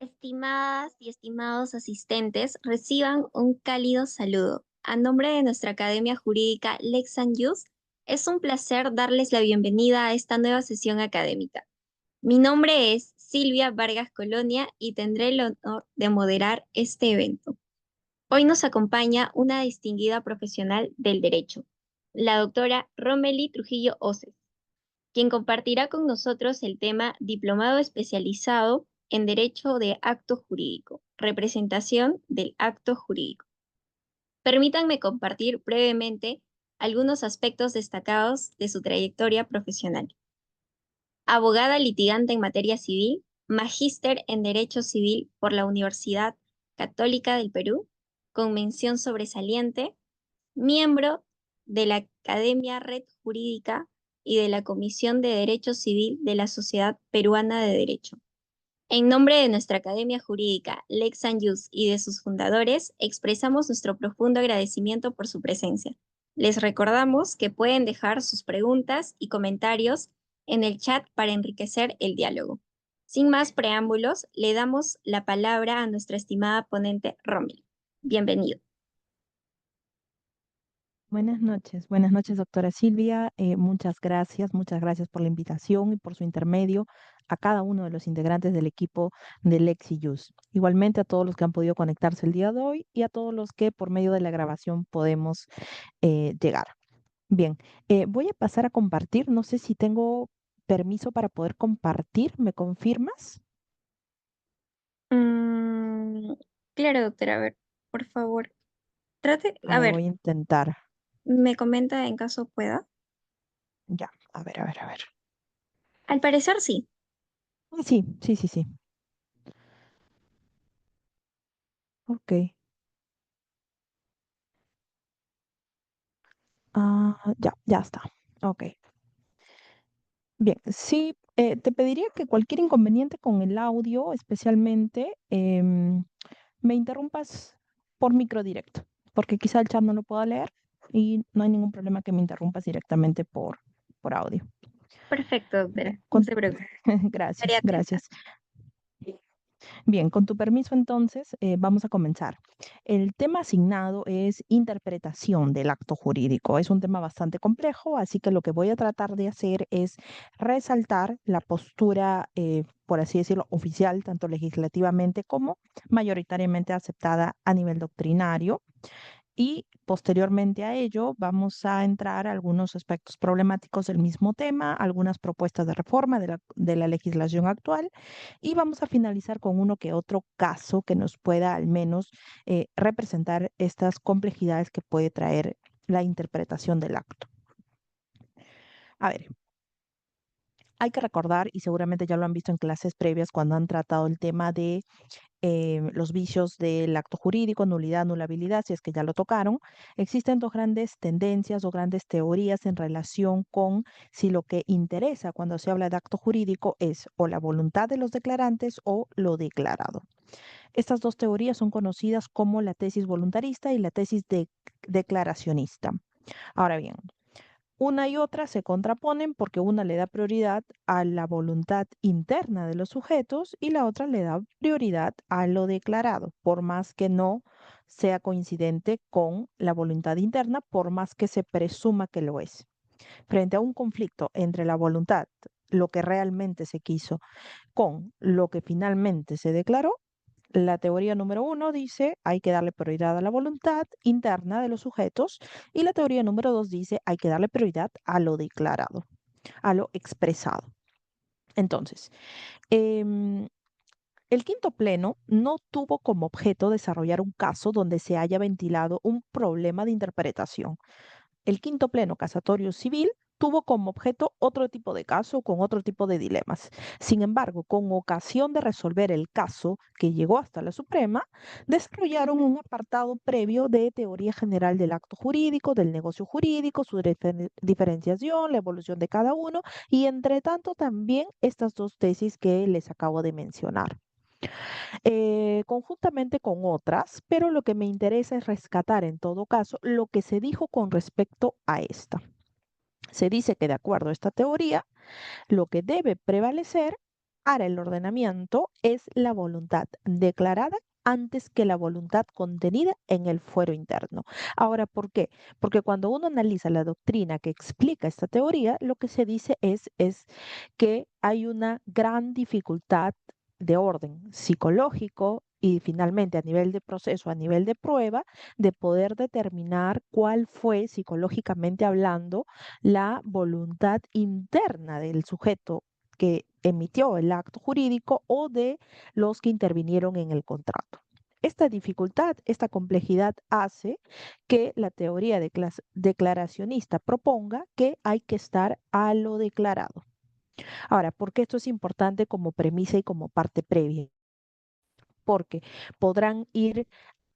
Estimadas y estimados asistentes, reciban un cálido saludo. A nombre de nuestra Academia Jurídica Lex and Jus, es un placer darles la bienvenida a esta nueva sesión académica. Mi nombre es Silvia Vargas Colonia y tendré el honor de moderar este evento. Hoy nos acompaña una distinguida profesional del derecho, la doctora Romely Trujillo Oces, quien compartirá con nosotros el tema Diplomado especializado en Derecho de Acto Jurídico, representación del acto jurídico. Permítanme compartir brevemente algunos aspectos destacados de su trayectoria profesional. Abogada litigante en materia civil, magíster en Derecho Civil por la Universidad Católica del Perú, con mención sobresaliente, miembro de la Academia Red Jurídica y de la Comisión de Derecho Civil de la Sociedad Peruana de Derecho. En nombre de nuestra Academia Jurídica, Lex and Jus, y de sus fundadores, expresamos nuestro profundo agradecimiento por su presencia. Les recordamos que pueden dejar sus preguntas y comentarios en el chat para enriquecer el diálogo. Sin más preámbulos, le damos la palabra a nuestra estimada ponente Romy. Bienvenido. Buenas noches, doctora Silvia. Muchas gracias por la invitación y por su intermedio a cada uno de los integrantes del equipo de Lexius. Igualmente a todos los que han podido conectarse el día de hoy y a todos los que por medio de la grabación podemos llegar. Bien, voy a pasar a compartir. No sé si tengo permiso para poder compartir. ¿Me confirmas? Mm, claro, doctora, a ver, por favor, trate, A a ver, ver, voy a intentar. me comenta en caso pueda. Ya, a ver. Al parecer sí. Sí. Ok. Ya está. Ok. Bien, sí, te pediría que cualquier inconveniente con el audio, especialmente, me interrumpas por micro directo, porque quizá el chat no lo pueda leer y no hay ningún problema que me interrumpas directamente por audio. Perfecto, Bien, doctora, no se preocupe, estaré atenta. gracias. Bien, con tu permiso entonces, vamos a comenzar. El tema asignado es interpretación del acto jurídico. Es un tema bastante complejo, así que lo que voy a tratar de hacer es resaltar la postura, por así decirlo, oficial, tanto legislativamente como mayoritariamente aceptada a nivel doctrinario y posteriormente a ello vamos a entrar a algunos aspectos problemáticos del mismo tema, algunas propuestas de reforma de la legislación actual y vamos a finalizar con uno que otro caso que nos pueda al menos representar estas complejidades que puede traer la interpretación del acto. A ver, hay que recordar, y seguramente ya lo han visto en clases previas cuando han tratado el tema de los vicios del acto jurídico, nulidad, anulabilidad, si es que ya lo tocaron, existen dos grandes tendencias o grandes teorías en relación con si lo que interesa cuando se habla de acto jurídico es o la voluntad de los declarantes o lo declarado. Estas dos teorías son conocidas como la tesis voluntarista y la tesis declaracionista. Ahora bien, una y otra se contraponen porque una le da prioridad a la voluntad interna de los sujetos y la otra le da prioridad a lo declarado, por más que no sea coincidente con la voluntad interna, por más que se presuma que lo es. Frente a un conflicto entre la voluntad, lo que realmente se quiso, con lo que finalmente se declaró, la teoría número uno dice hay que darle prioridad a la voluntad interna de los sujetos y la teoría número dos dice hay que darle prioridad a lo declarado, a lo expresado. Entonces, em, el quinto pleno no tuvo como objeto desarrollar un caso donde se haya ventilado un problema de interpretación. El quinto pleno casatorio civil tuvo como objeto otro tipo de caso con otro tipo de dilemas. Sin embargo, con ocasión de resolver el caso que llegó hasta la Suprema, desarrollaron un apartado previo de teoría general del acto jurídico, del negocio jurídico, su diferenciación, la evolución de cada uno y entre tanto también estas dos tesis que les acabo de mencionar conjuntamente con otras, pero lo que me interesa es rescatar en todo caso lo que se dijo con respecto a esta. Se dice que de acuerdo a esta teoría, lo que debe prevalecer para el ordenamiento es la voluntad declarada antes que la voluntad contenida en el fuero interno. Ahora, ¿por qué? Porque cuando uno analiza la doctrina que explica esta teoría, lo que se dice es que hay una gran dificultad de orden psicológico y finalmente a nivel de proceso, a nivel de prueba, de poder determinar cuál fue psicológicamente hablando la voluntad interna del sujeto que emitió el acto jurídico o de los que intervinieron en el contrato. Esta dificultad, esta complejidad hace que la teoría declaracionista proponga que hay que estar a lo declarado. Ahora, ¿por qué esto es importante como premisa y como parte previa? Porque podrán ir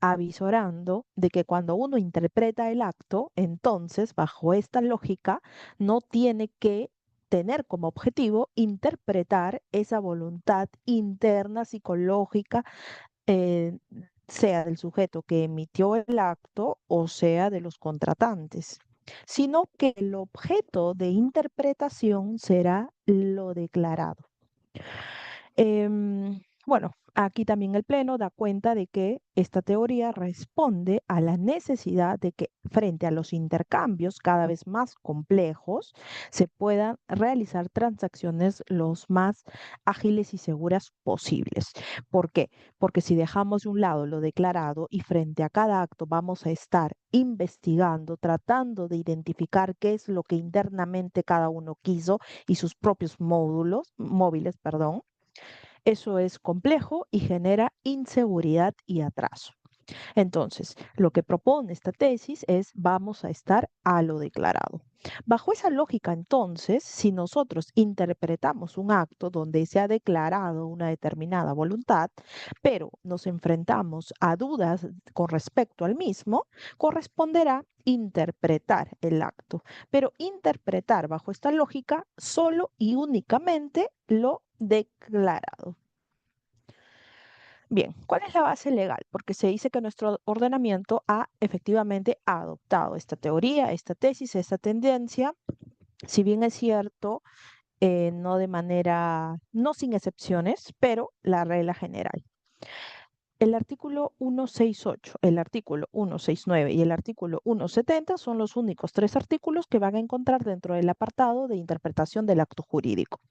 avisorando de que cuando uno interpreta el acto, entonces, bajo esta lógica, no tiene que tener como objetivo interpretar esa voluntad interna psicológica, eh, sea del sujeto que emitió el acto o sea de los contratantes, sino que el objeto de interpretación será lo declarado. Bueno, aquí también el Pleno da cuenta de que esta teoría responde a la necesidad de que frente a los intercambios cada vez más complejos se puedan realizar transacciones los más ágiles y seguras posibles. ¿Por qué? Porque si dejamos de un lado lo declarado y frente a cada acto vamos a estar investigando, tratando de identificar qué es lo que internamente cada uno quiso y sus propios móviles, perdón, eso es complejo y genera inseguridad y atraso. Entonces, lo que propone esta tesis es vamos a estar a lo declarado. Bajo esa lógica, entonces, si nosotros interpretamos un acto donde se ha declarado una determinada voluntad, pero nos enfrentamos a dudas con respecto al mismo, corresponderá interpretar el acto, pero interpretar bajo esta lógica solo y únicamente lo declarado. Bien, ¿cuál es la base legal? Porque se dice que nuestro ordenamiento ha efectivamente adoptado esta teoría, esta tesis, esta tendencia, si bien es cierto, no de manera, no sin excepciones, pero la regla general. El artículo 168, el artículo 169 y el artículo 170 son los únicos tres artículos que van a encontrar dentro del apartado de interpretación del acto jurídico.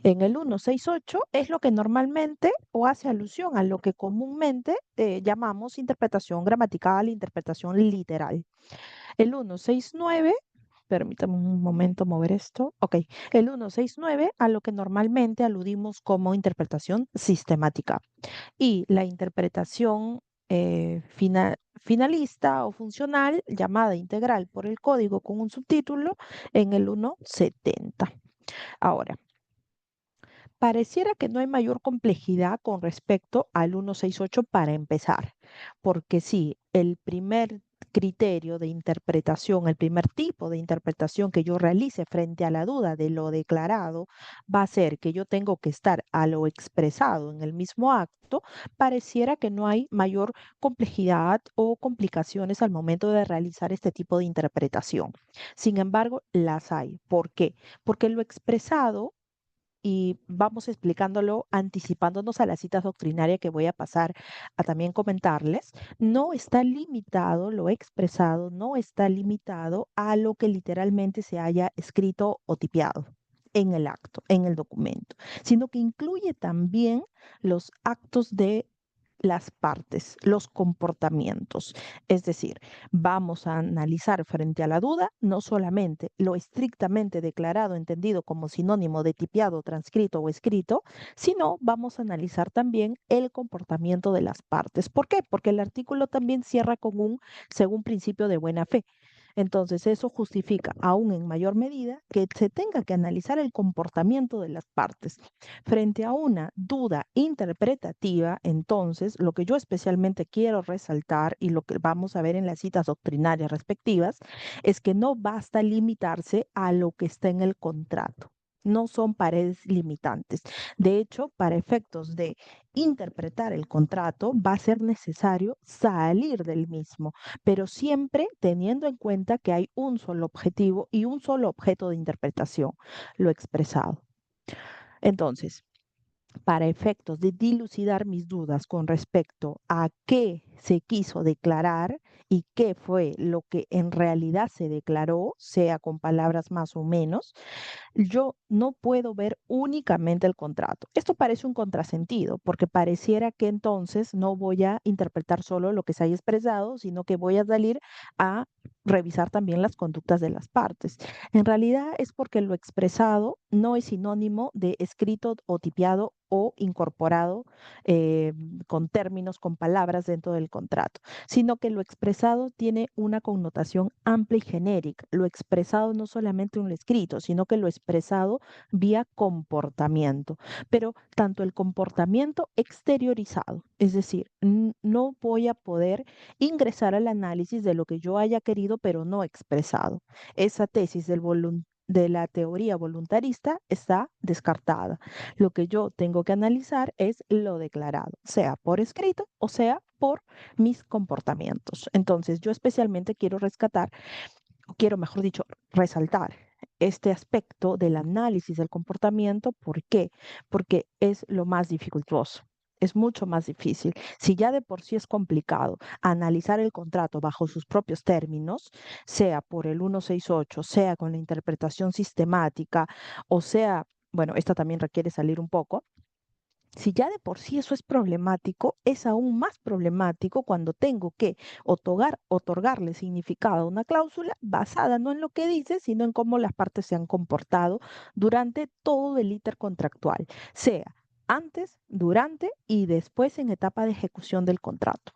En el 168 es lo que normalmente o hace alusión a lo que comúnmente llamamos interpretación gramatical, interpretación literal. El 169, permítame un momento mover esto. Ok, el 169 a lo que normalmente aludimos como interpretación sistemática. Y la interpretación finalista o funcional, llamada integral por el código con un subtítulo, en el 170. Ahora, pareciera que no hay mayor complejidad con respecto al 168 para empezar, porque sí, el primer criterio de interpretación, el primer tipo de interpretación que yo realice frente a la duda de lo declarado va a ser que yo tengo que estar a lo expresado en el mismo acto, pareciera que no hay mayor complejidad o complicaciones al momento de realizar este tipo de interpretación. Sin embargo, las hay. ¿Por qué? Porque lo expresado y vamos explicándolo, anticipándonos a las citas doctrinarias que voy a pasar a también comentarles, no está limitado, lo he expresado, no está limitado a lo que literalmente se haya escrito o tipiado en el acto, en el documento, sino que incluye también los actos de las partes, los comportamientos. Es decir, vamos a analizar frente a la duda no solamente lo estrictamente declarado, entendido como sinónimo de tipiado, transcrito o escrito, sino vamos a analizar también el comportamiento de las partes. ¿Por qué? Porque el artículo también cierra con un según principio de buena fe. Entonces, eso justifica aún en mayor medida que se tenga que analizar el comportamiento de las partes. Frente a una duda interpretativa, entonces, lo que yo especialmente quiero resaltar y lo que vamos a ver en las citas doctrinarias respectivas es que no basta limitarse a lo que está en el contrato. No son paredes limitantes. De hecho, para efectos de interpretar el contrato, va a ser necesario salir del mismo, pero siempre teniendo en cuenta que hay un solo objetivo y un solo objeto de interpretación, lo expresado. Entonces, para efectos de dilucidar mis dudas con respecto a qué se quiso declarar y qué fue lo que en realidad se declaró, sea con palabras más o menos, yo no puedo ver únicamente el contrato. Esto parece un contrasentido, porque pareciera que entonces no voy a interpretar solo lo que se haya expresado, sino que voy a salir a revisar también las conductas de las partes. En realidad es porque lo expresado no es sinónimo de escrito o tipiado o incorporado eh, con términos, con palabras dentro del contrato, sino que lo expresado tiene una connotación amplia y genérica. Lo expresado no solamente un escrito, sino que lo expresado vía comportamiento, pero tanto el comportamiento exteriorizado, es decir, no voy a poder ingresar al análisis de lo que yo haya querido, pero no expresado. Esa tesis de la teoría voluntarista está descartada. Lo que yo tengo que analizar es lo declarado, sea por escrito o sea por mis comportamientos. Entonces, yo especialmente quiero rescatar, o quiero, mejor dicho, resaltar este aspecto del análisis del comportamiento. ¿Por qué? Porque es lo más dificultoso. Es mucho más difícil. Si ya de por sí es complicado analizar el contrato bajo sus propios términos, sea por el 168, sea con la interpretación sistemática, o sea, bueno, esta también requiere salir un poco, si ya de por sí eso es problemático, es aún más problemático cuando tengo que otorgarle significado a una cláusula basada no en lo que dice, sino en cómo las partes se han comportado durante todo el íter contractual, sea antes, durante y después en etapa de ejecución del contrato.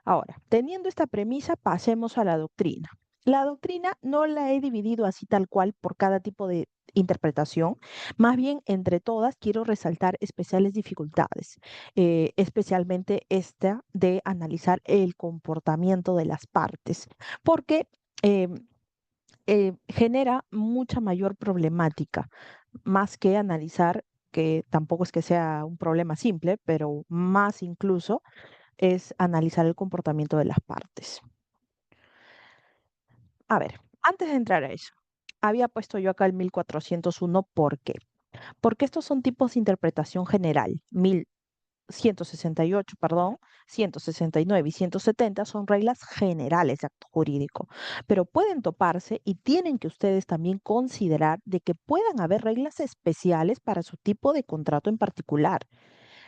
Ahora, teniendo esta premisa, pasemos a la doctrina. La doctrina no la he dividido así tal cual por cada tipo de interpretación, más bien entre todas quiero resaltar especiales dificultades, especialmente esta de analizar el comportamiento de las partes, porque eh, genera mucha mayor problemática, más que analizar, que tampoco es que sea un problema simple, pero más incluso es analizar el comportamiento de las partes. A ver, antes de entrar a eso, había puesto yo acá el 1401, ¿por qué? Porque estos son tipos de interpretación general. 1168, perdón, 169 y 170 son reglas generales de acto jurídico, pero pueden toparse y tienen que ustedes también considerar de que puedan haber reglas especiales para su tipo de contrato en particular.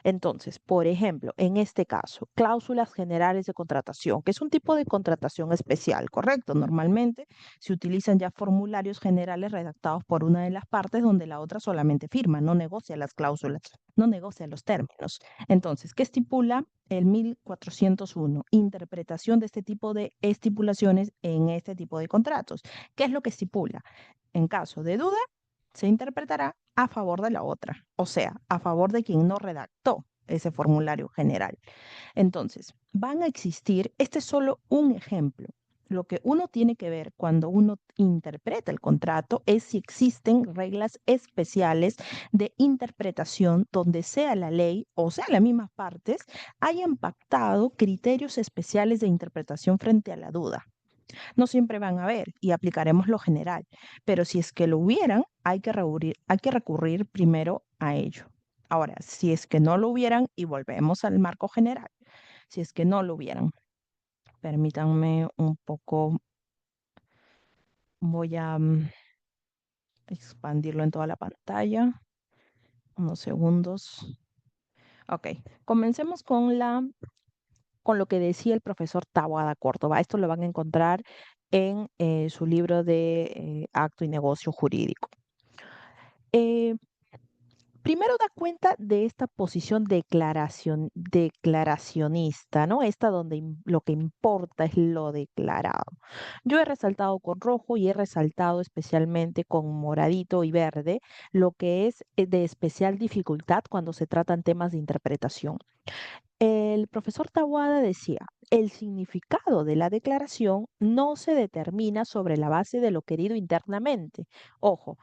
Entonces, por ejemplo, en este caso, cláusulas generales de contratación, que es un tipo de contratación especial, ¿correcto? Normalmente se utilizan ya formularios generales redactados por una de las partes donde la otra solamente firma, no negocia las cláusulas, no negocia los términos. Entonces, ¿qué estipula el 1401? Interpretación de este tipo de estipulaciones en este tipo de contratos. ¿Qué es lo que estipula? En caso de duda, se interpretará a favor de la otra, o sea, a favor de quien no redactó ese formulario general. Entonces, van a existir, este es solo un ejemplo. Lo que uno tiene que ver cuando uno interpreta el contrato es si existen reglas especiales de interpretación donde sea la ley o sea las mismas partes hayan pactado criterios especiales de interpretación frente a la duda. No siempre van a haber y aplicaremos lo general, pero si es que lo hubieran, hay que recurrir primero a ello. Ahora, si es que no lo hubieran, y volvemos al marco general, si es que no lo hubieran, permítanme un poco, voy a expandirlo en toda la pantalla, unos segundos. Ok, comencemos con lo que decía el profesor Taboada Córdoba. Esto lo van a encontrar en su libro de Acto y Negocio Jurídico. Eh, Primero da cuenta de esta posición declaracionista, ¿no? Esta donde lo que importa es lo declarado. Yo he resaltado con rojo y he resaltado especialmente con moradito y verde lo que es de especial dificultad cuando se tratan temas de interpretación. El profesor Tawada decía, el significado de la declaración no se determina sobre la base de lo querido internamente. Ojo,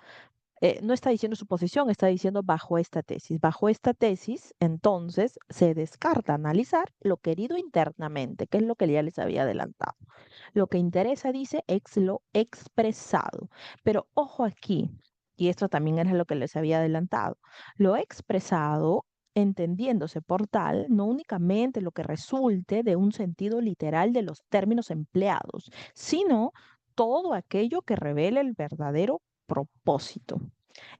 no está diciendo su posición, está diciendo bajo esta tesis. Bajo esta tesis, entonces, se descarta analizar lo querido internamente, que es lo que ya les había adelantado. Lo que interesa, dice, es lo expresado. Pero ojo aquí. y esto también era lo que les había adelantado, lo he expresado entendiéndose por tal no únicamente lo que resulte de un sentido literal de los términos empleados, sino todo aquello que revele el verdadero propósito.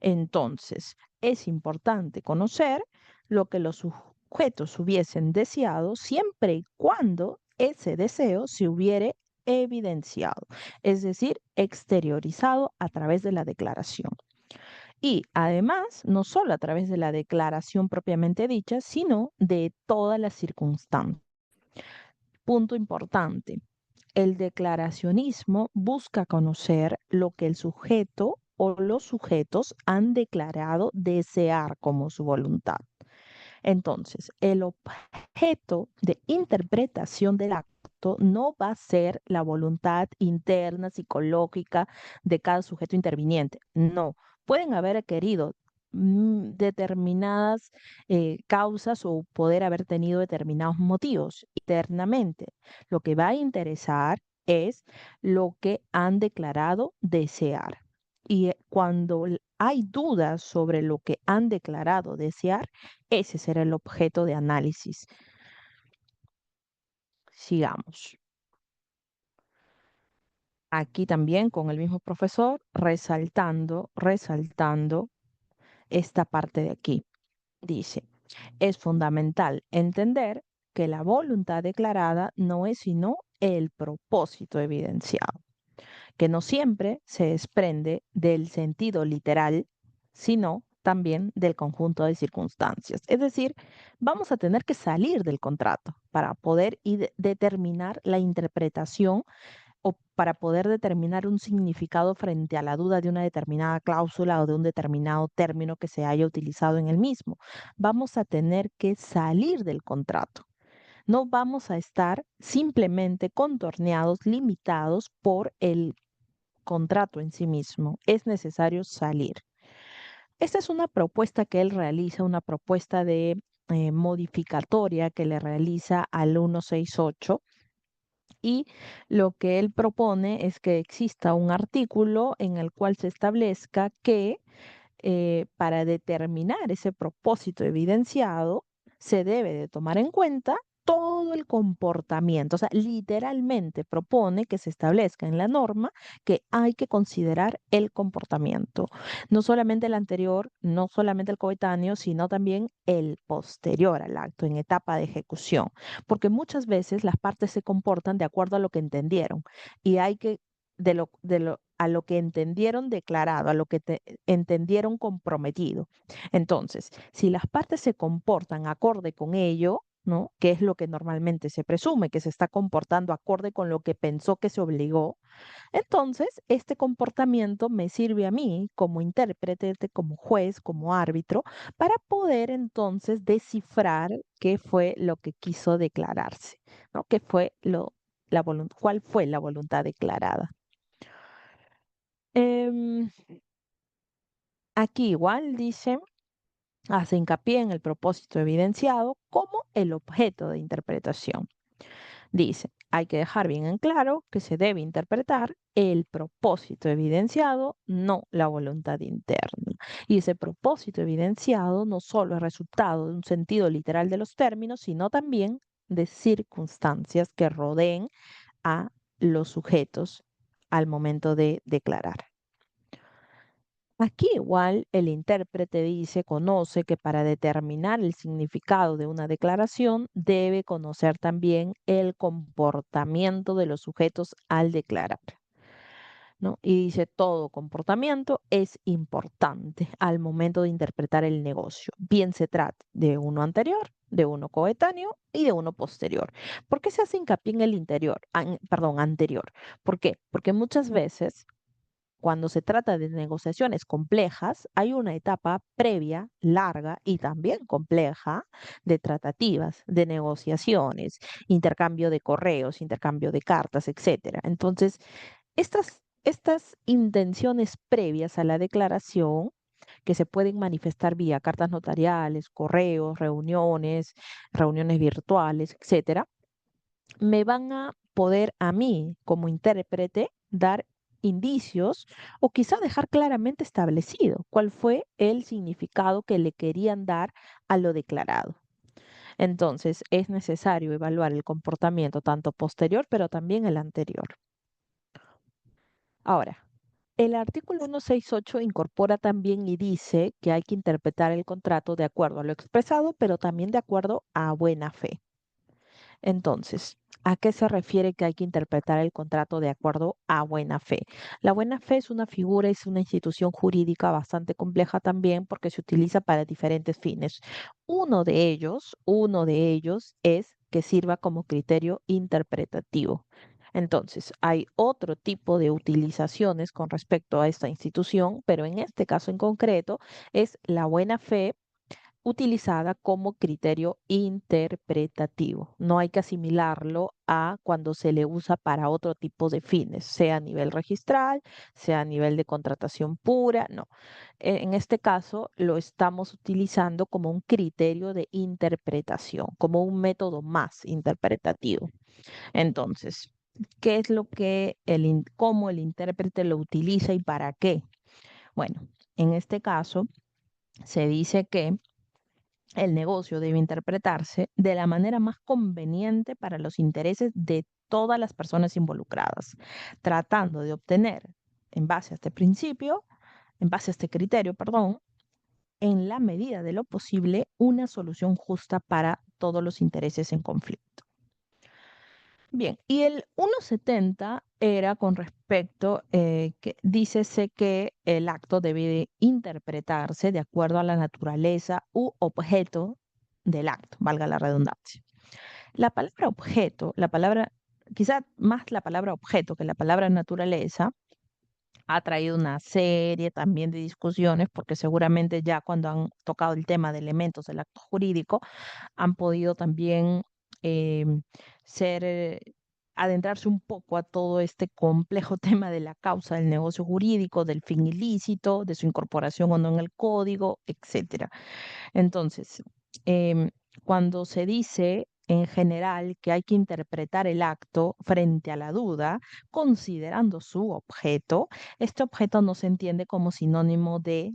Entonces, es importante conocer lo que los sujetos hubiesen deseado siempre y cuando ese deseo se hubiere evidenciado, es decir, exteriorizado a través de la declaración. Y además, no solo a través de la declaración propiamente dicha, sino de todas las circunstancias. Punto importante. El declaracionismo busca conocer lo que el sujeto o los sujetos han declarado desear como su voluntad. Entonces, el objeto de interpretación del acto no va a ser la voluntad interna, psicológica de cada sujeto interviniente. No, pueden haber querido determinadas causas o poder haber tenido determinados motivos internamente. Lo que va a interesar es lo que han declarado desear. Y cuando hay dudas sobre lo que han declarado desear, ese será el objeto de análisis. Sigamos. Aquí también con el mismo profesor, resaltando esta parte de aquí. Dice, es fundamental entender que la voluntad declarada no es sino el propósito evidenciado, que no siempre se desprende del sentido literal, sino también del conjunto de circunstancias. Es decir, vamos a tener que salir del contrato para poder determinar la interpretación o para poder determinar un significado frente a la duda de una determinada cláusula o de un determinado término que se haya utilizado en el mismo. Vamos a tener que salir del contrato. No vamos a estar simplemente contorneados, limitados por el contrato en sí mismo. Es necesario salir. Esta es una propuesta que él realiza, una propuesta de modificatoria que le realiza al 168 y lo que él propone es que exista un artículo en el cual se establezca que para determinar ese propósito evidenciado, se debe de tomar en cuenta todo el comportamiento. O sea, literalmente propone que se establezca en la norma que hay que considerar el comportamiento. No solamente el anterior, no solamente el coetáneo, sino también el posterior al acto, en etapa de ejecución. Porque muchas veces las partes se comportan de acuerdo a lo que entendieron y hay que a lo que entendieron declarado, a lo que entendieron comprometido. Entonces, si las partes se comportan acorde con ello, ¿no? Que es lo que normalmente se presume, que se está comportando acorde con lo que pensó que se obligó, entonces este comportamiento me sirve a mí como intérprete, como juez, como árbitro, para poder entonces descifrar qué fue lo que quiso declararse, ¿no? ¿Qué fue cuál fue la voluntad declarada? Em, Aquí igual dice, hace hincapié en el propósito evidenciado como el objeto de interpretación. Dice, hay que dejar bien en claro que se debe interpretar el propósito evidenciado, no la voluntad interna. Y ese propósito evidenciado no solo es resultado de un sentido literal de los términos, sino también de circunstancias que rodeen a los sujetos al momento de declarar. Aquí igual el intérprete dice, conoce que para determinar el significado de una declaración debe conocer también el comportamiento de los sujetos al declarar, ¿no? Y dice, todo comportamiento es importante al momento de interpretar el negocio, bien se trate de uno anterior, de uno coetáneo y de uno posterior. ¿Por qué se hace hincapié en el anterior? ¿Por qué? Porque muchas veces cuando se trata de negociaciones complejas, hay una etapa previa, larga y también compleja de tratativas, de negociaciones, intercambio de correos, intercambio de cartas, etcétera. Entonces, estas intenciones previas a la declaración, que se pueden manifestar vía cartas notariales, correos, reuniones virtuales, etcétera, me van a poder a mí como intérprete dar indicios o quizá dejar claramente establecido cuál fue el significado que le querían dar a lo declarado. Entonces, es necesario evaluar el comportamiento tanto posterior, pero también el anterior. Ahora, el artículo 168 incorpora también y dice que hay que interpretar el contrato de acuerdo a lo expresado, pero también de acuerdo a buena fe. Entonces, ¿a qué se refiere que hay que interpretar el contrato de acuerdo a buena fe? La buena fe es una figura, es una institución jurídica bastante compleja también porque se utiliza para diferentes fines. Uno de ellos es que sirva como criterio interpretativo. Entonces, hay otro tipo de utilizaciones con respecto a esta institución, pero en este caso en concreto es la buena fe utilizada como criterio interpretativo. No hay que asimilarlo a cuando se le usa para otro tipo de fines, sea a nivel registral, sea a nivel de contratación pura, no. En este caso lo estamos utilizando como un criterio de interpretación, como un método más interpretativo. Entonces, ¿qué es lo que cómo el intérprete lo utiliza y para qué? Bueno, en este caso se dice que el negocio debe interpretarse de la manera más conveniente para los intereses de todas las personas involucradas, tratando de obtener, en base a este principio, en base a este criterio, perdón, en la medida de lo posible, una solución justa para todos los intereses en conflicto. Bien, y el 170 era con respecto, que dícese que el acto debe de interpretarse de acuerdo a la naturaleza u objeto del acto, valga la redundancia. La palabra objeto, quizá más la palabra objeto que la palabra naturaleza, ha traído una serie también de discusiones, porque seguramente ya cuando han tocado el tema de elementos del acto jurídico, han podido también em, ser, adentrarse un poco a todo este complejo tema de la causa del negocio jurídico, del fin ilícito, de su incorporación o no en el código, etcétera. Entonces, em, cuando se dice en general que hay que interpretar el acto frente a la duda, considerando su objeto, este objeto no se entiende como sinónimo de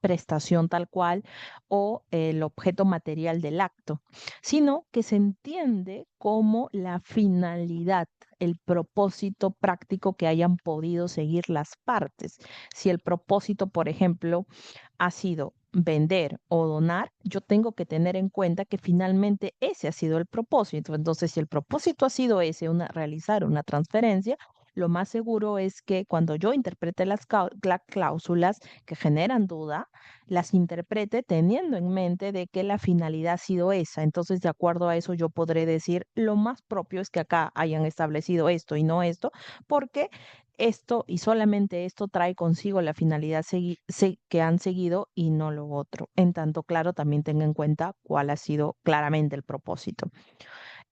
prestación tal cual o el objeto material del acto, sino que se entiende como la finalidad, el propósito práctico que hayan podido seguir las partes. Si el propósito, por ejemplo, ha sido vender o donar, yo tengo que tener en cuenta que finalmente ese ha sido el propósito. Entonces, si el propósito ha sido ese, realizar una transferencia, lo más seguro es que cuando yo interprete las cláusulas que generan duda, las interprete teniendo en mente de que la finalidad ha sido esa. Entonces, de acuerdo a eso, yo podré decir, lo más propio es que acá hayan establecido esto y no esto, porque esto y solamente esto trae consigo la finalidad que han seguido y no lo otro. En tanto, claro, también tenga en cuenta cuál ha sido claramente el propósito.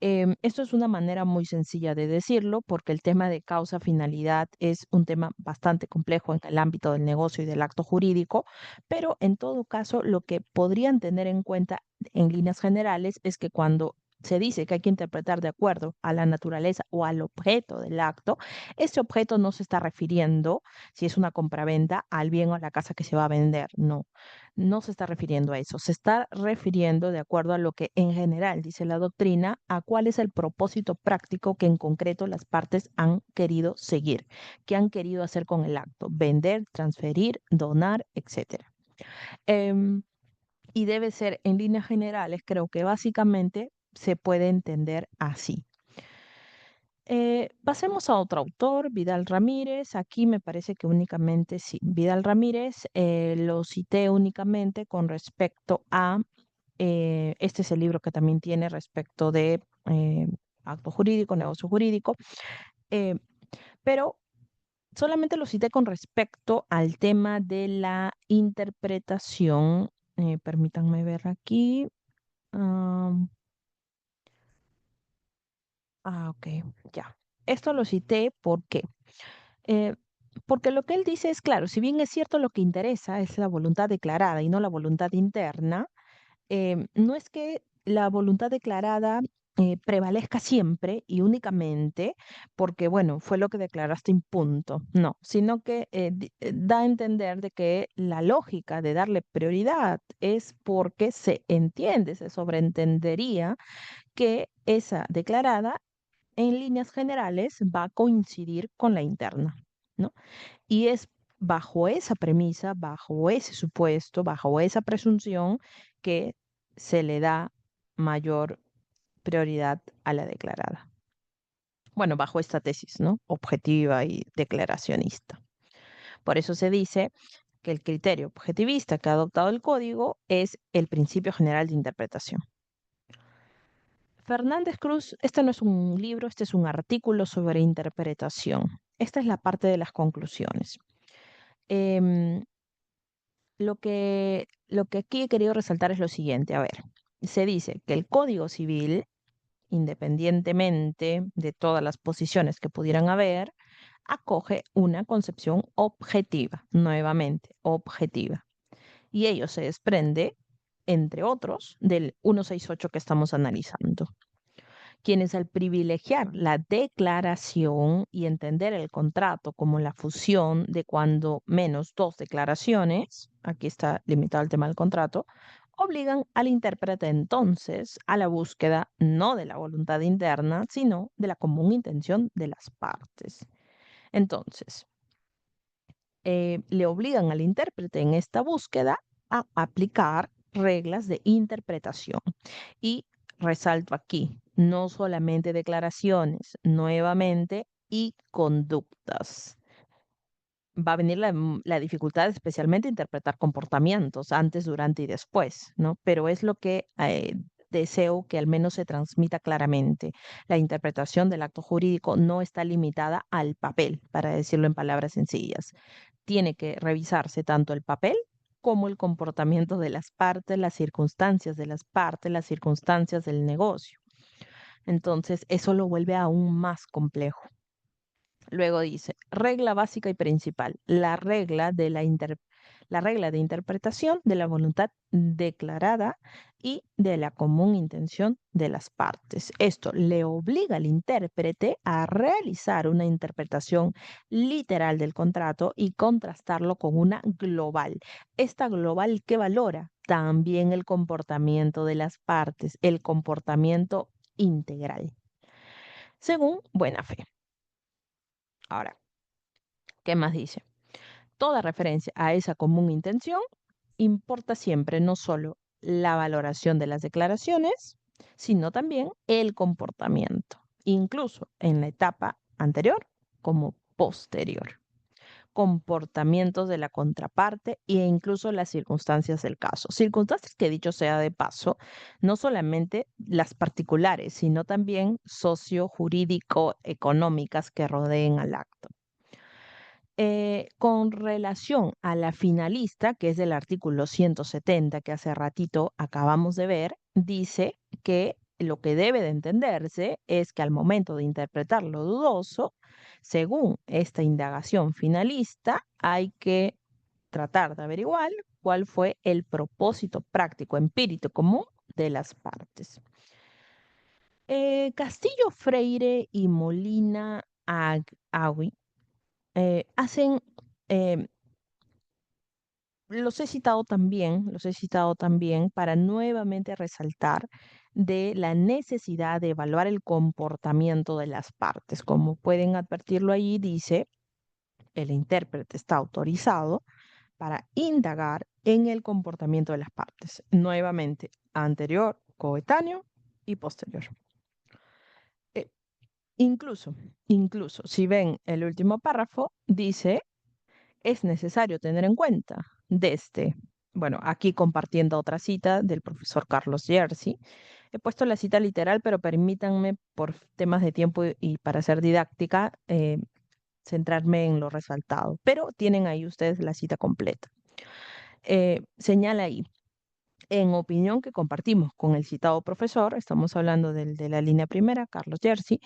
Esto es una manera muy sencilla de decirlo porque el tema de causa-finalidad es un tema bastante complejo en el ámbito del negocio y del acto jurídico, pero en todo caso lo que podrían tener en cuenta en líneas generales es que cuando se dice que hay que interpretar de acuerdo a la naturaleza o al objeto del acto, ese objeto no se está refiriendo, si es una compraventa, al bien o a la casa que se va a vender, no. No se está refiriendo a eso, se está refiriendo, de acuerdo a lo que en general dice la doctrina, a cuál es el propósito práctico que en concreto las partes han querido seguir, que han querido hacer con el acto, vender, transferir, donar, etcétera. Em, y debe ser en líneas generales, creo que básicamente se puede entender así. Pasemos a otro autor, Vidal Ramírez. Aquí me parece que únicamente sí. Vidal Ramírez lo cité únicamente con respecto a, este es el libro que también tiene respecto de acto jurídico, negocio jurídico, eh, pero solamente lo cité con respecto al tema de la interpretación. Permítanme ver aquí. am, ok, ya. Esto lo cité porque Eh, porque lo que él dice es claro, si bien es cierto lo que interesa es la voluntad declarada y no la voluntad interna, no es que la voluntad declarada prevalezca siempre y únicamente porque, bueno, fue lo que declaraste en punto. No, sino que da a entender de que la lógica de darle prioridad es porque se entiende, se sobreentendería que esa declarada en líneas generales va a coincidir con la interna, ¿no? Y es bajo esa premisa, bajo ese supuesto, bajo esa presunción que se le da mayor prioridad a la declarada. Bueno, bajo esta tesis, ¿no? Objetiva y declaracionista. Por eso se dice que el criterio objetivista que ha adoptado el código es el principio general de interpretación. Fernández Cruz, este no es un libro, este es un artículo sobre interpretación. Esta es la parte de las conclusiones. Em, lo que aquí he querido resaltar es lo siguiente. A ver, se dice que el Código Civil, independientemente de todas las posiciones que pudieran haber, acoge una concepción objetiva, nuevamente, objetiva. Y ello se desprende, entre otros, del 168 que estamos analizando, quienes al privilegiar la declaración y entender el contrato como la fusión de cuando menos dos declaraciones, aquí está limitado el tema del contrato, obligan al intérprete entonces a la búsqueda no de la voluntad interna, sino de la común intención de las partes. Entonces, le obligan al intérprete en esta búsqueda a aplicar reglas de interpretación. Y resalto aquí, no solamente declaraciones, nuevamente, y conductas. Va a venir la dificultad, especialmente interpretar comportamientos antes, durante y después, ¿no? Pero es lo que deseo que al menos se transmita claramente. La interpretación del acto jurídico no está limitada al papel, para decirlo en palabras sencillas. Tiene que revisarse tanto el papel como el comportamiento de las partes, las circunstancias de las partes, las circunstancias del negocio. Entonces, eso lo vuelve aún más complejo. Luego dice, regla básica y principal, la regla de interpretación de la voluntad declarada y de la común intención de las partes. Esto le obliga al intérprete a realizar una interpretación literal del contrato y contrastarlo con una global. Esta global que valora también el comportamiento de las partes, el comportamiento integral, según buena fe. Ahora, ¿qué más dice? Toda referencia a esa común intención importa siempre no solo la valoración de las declaraciones, sino también el comportamiento, incluso en la etapa anterior como posterior, comportamientos de la contraparte e incluso las circunstancias del caso. Circunstancias que, dicho sea de paso, no solamente las particulares, sino también socio-jurídico-económicas que rodeen al acto. Con relación a la finalista, que es del artículo 170 que hace ratito acabamos de ver, dice que lo que debe de entenderse es que al momento de interpretar lo dudoso, según esta indagación finalista, hay que tratar de averiguar cuál fue el propósito práctico, empírico común de las partes. Castillo Freire y Molina Agui hacen, eh, los he citado también para nuevamente resaltar de la necesidad de evaluar el comportamiento de las partes. Como pueden advertirlo allí, dice, el intérprete está autorizado para indagar en el comportamiento de las partes. Nuevamente, anterior, coetáneo y posterior. Eh, incluso, si ven el último párrafo, dice es necesario tener en cuenta bueno, aquí compartiendo otra cita del profesor Carlos Jersey. He puesto la cita literal, pero permítanme por temas de tiempo y para ser didáctica, centrarme en lo resaltado. Pero tienen ahí ustedes la cita completa. Señala ahí, en opinión que compartimos con el citado profesor, estamos hablando de la línea primera, Carlos Jersey,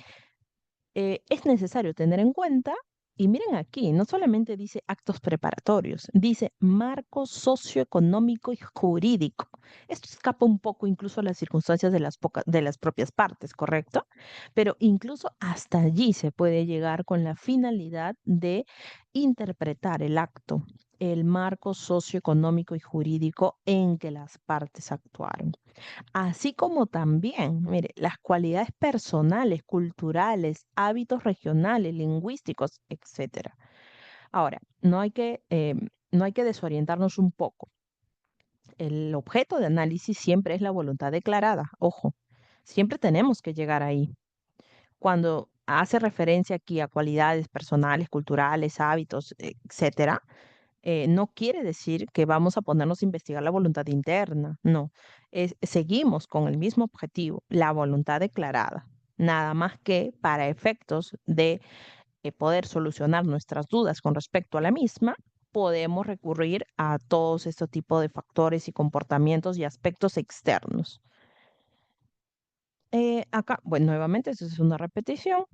es necesario tener en cuenta, y miren aquí, no solamente dice actos preparatorios, dice marco socioeconómico y jurídico. Esto escapa un poco incluso a las circunstancias de las propias partes, ¿correcto? Pero incluso hasta allí se puede llegar con la finalidad de interpretar el acto, el marco socioeconómico y jurídico en que las partes actuaron, así como también, mire, las cualidades personales, culturales, hábitos regionales, lingüísticos, etcétera. Ahora, no hay que desorientarnos un poco. El objeto de análisis siempre es la voluntad declarada, ojo, siempre tenemos que llegar ahí. Cuando hace referencia aquí a cualidades personales, culturales, hábitos, etcétera, no quiere decir que vamos a ponernos a investigar la voluntad interna, no. Seguimos con el mismo objetivo, la voluntad declarada, nada más que para efectos de poder solucionar nuestras dudas con respecto a la misma, podemos recurrir a todos estos tipos de factores y comportamientos y aspectos externos. Acá, bueno, nuevamente, eso es una repetición.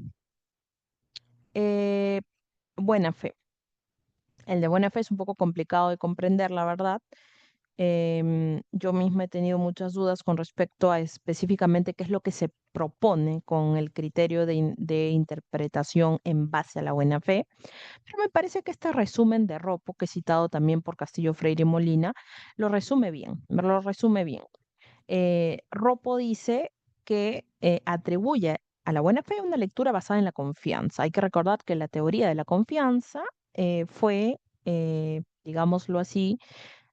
Eh, Buena fe. El de buena fe es un poco complicado de comprender, la verdad. Yo misma he tenido muchas dudas con respecto a específicamente qué es lo que se propone con el criterio de interpretación en base a la buena fe, pero me parece que este resumen de Ropo, que he citado también por Castillo Freire y Molina, lo resume bien, lo resume bien. Ropo dice que atribuye a la buena fe una lectura basada en la confianza. Hay que recordar que la teoría de la confianza fue, digámoslo así,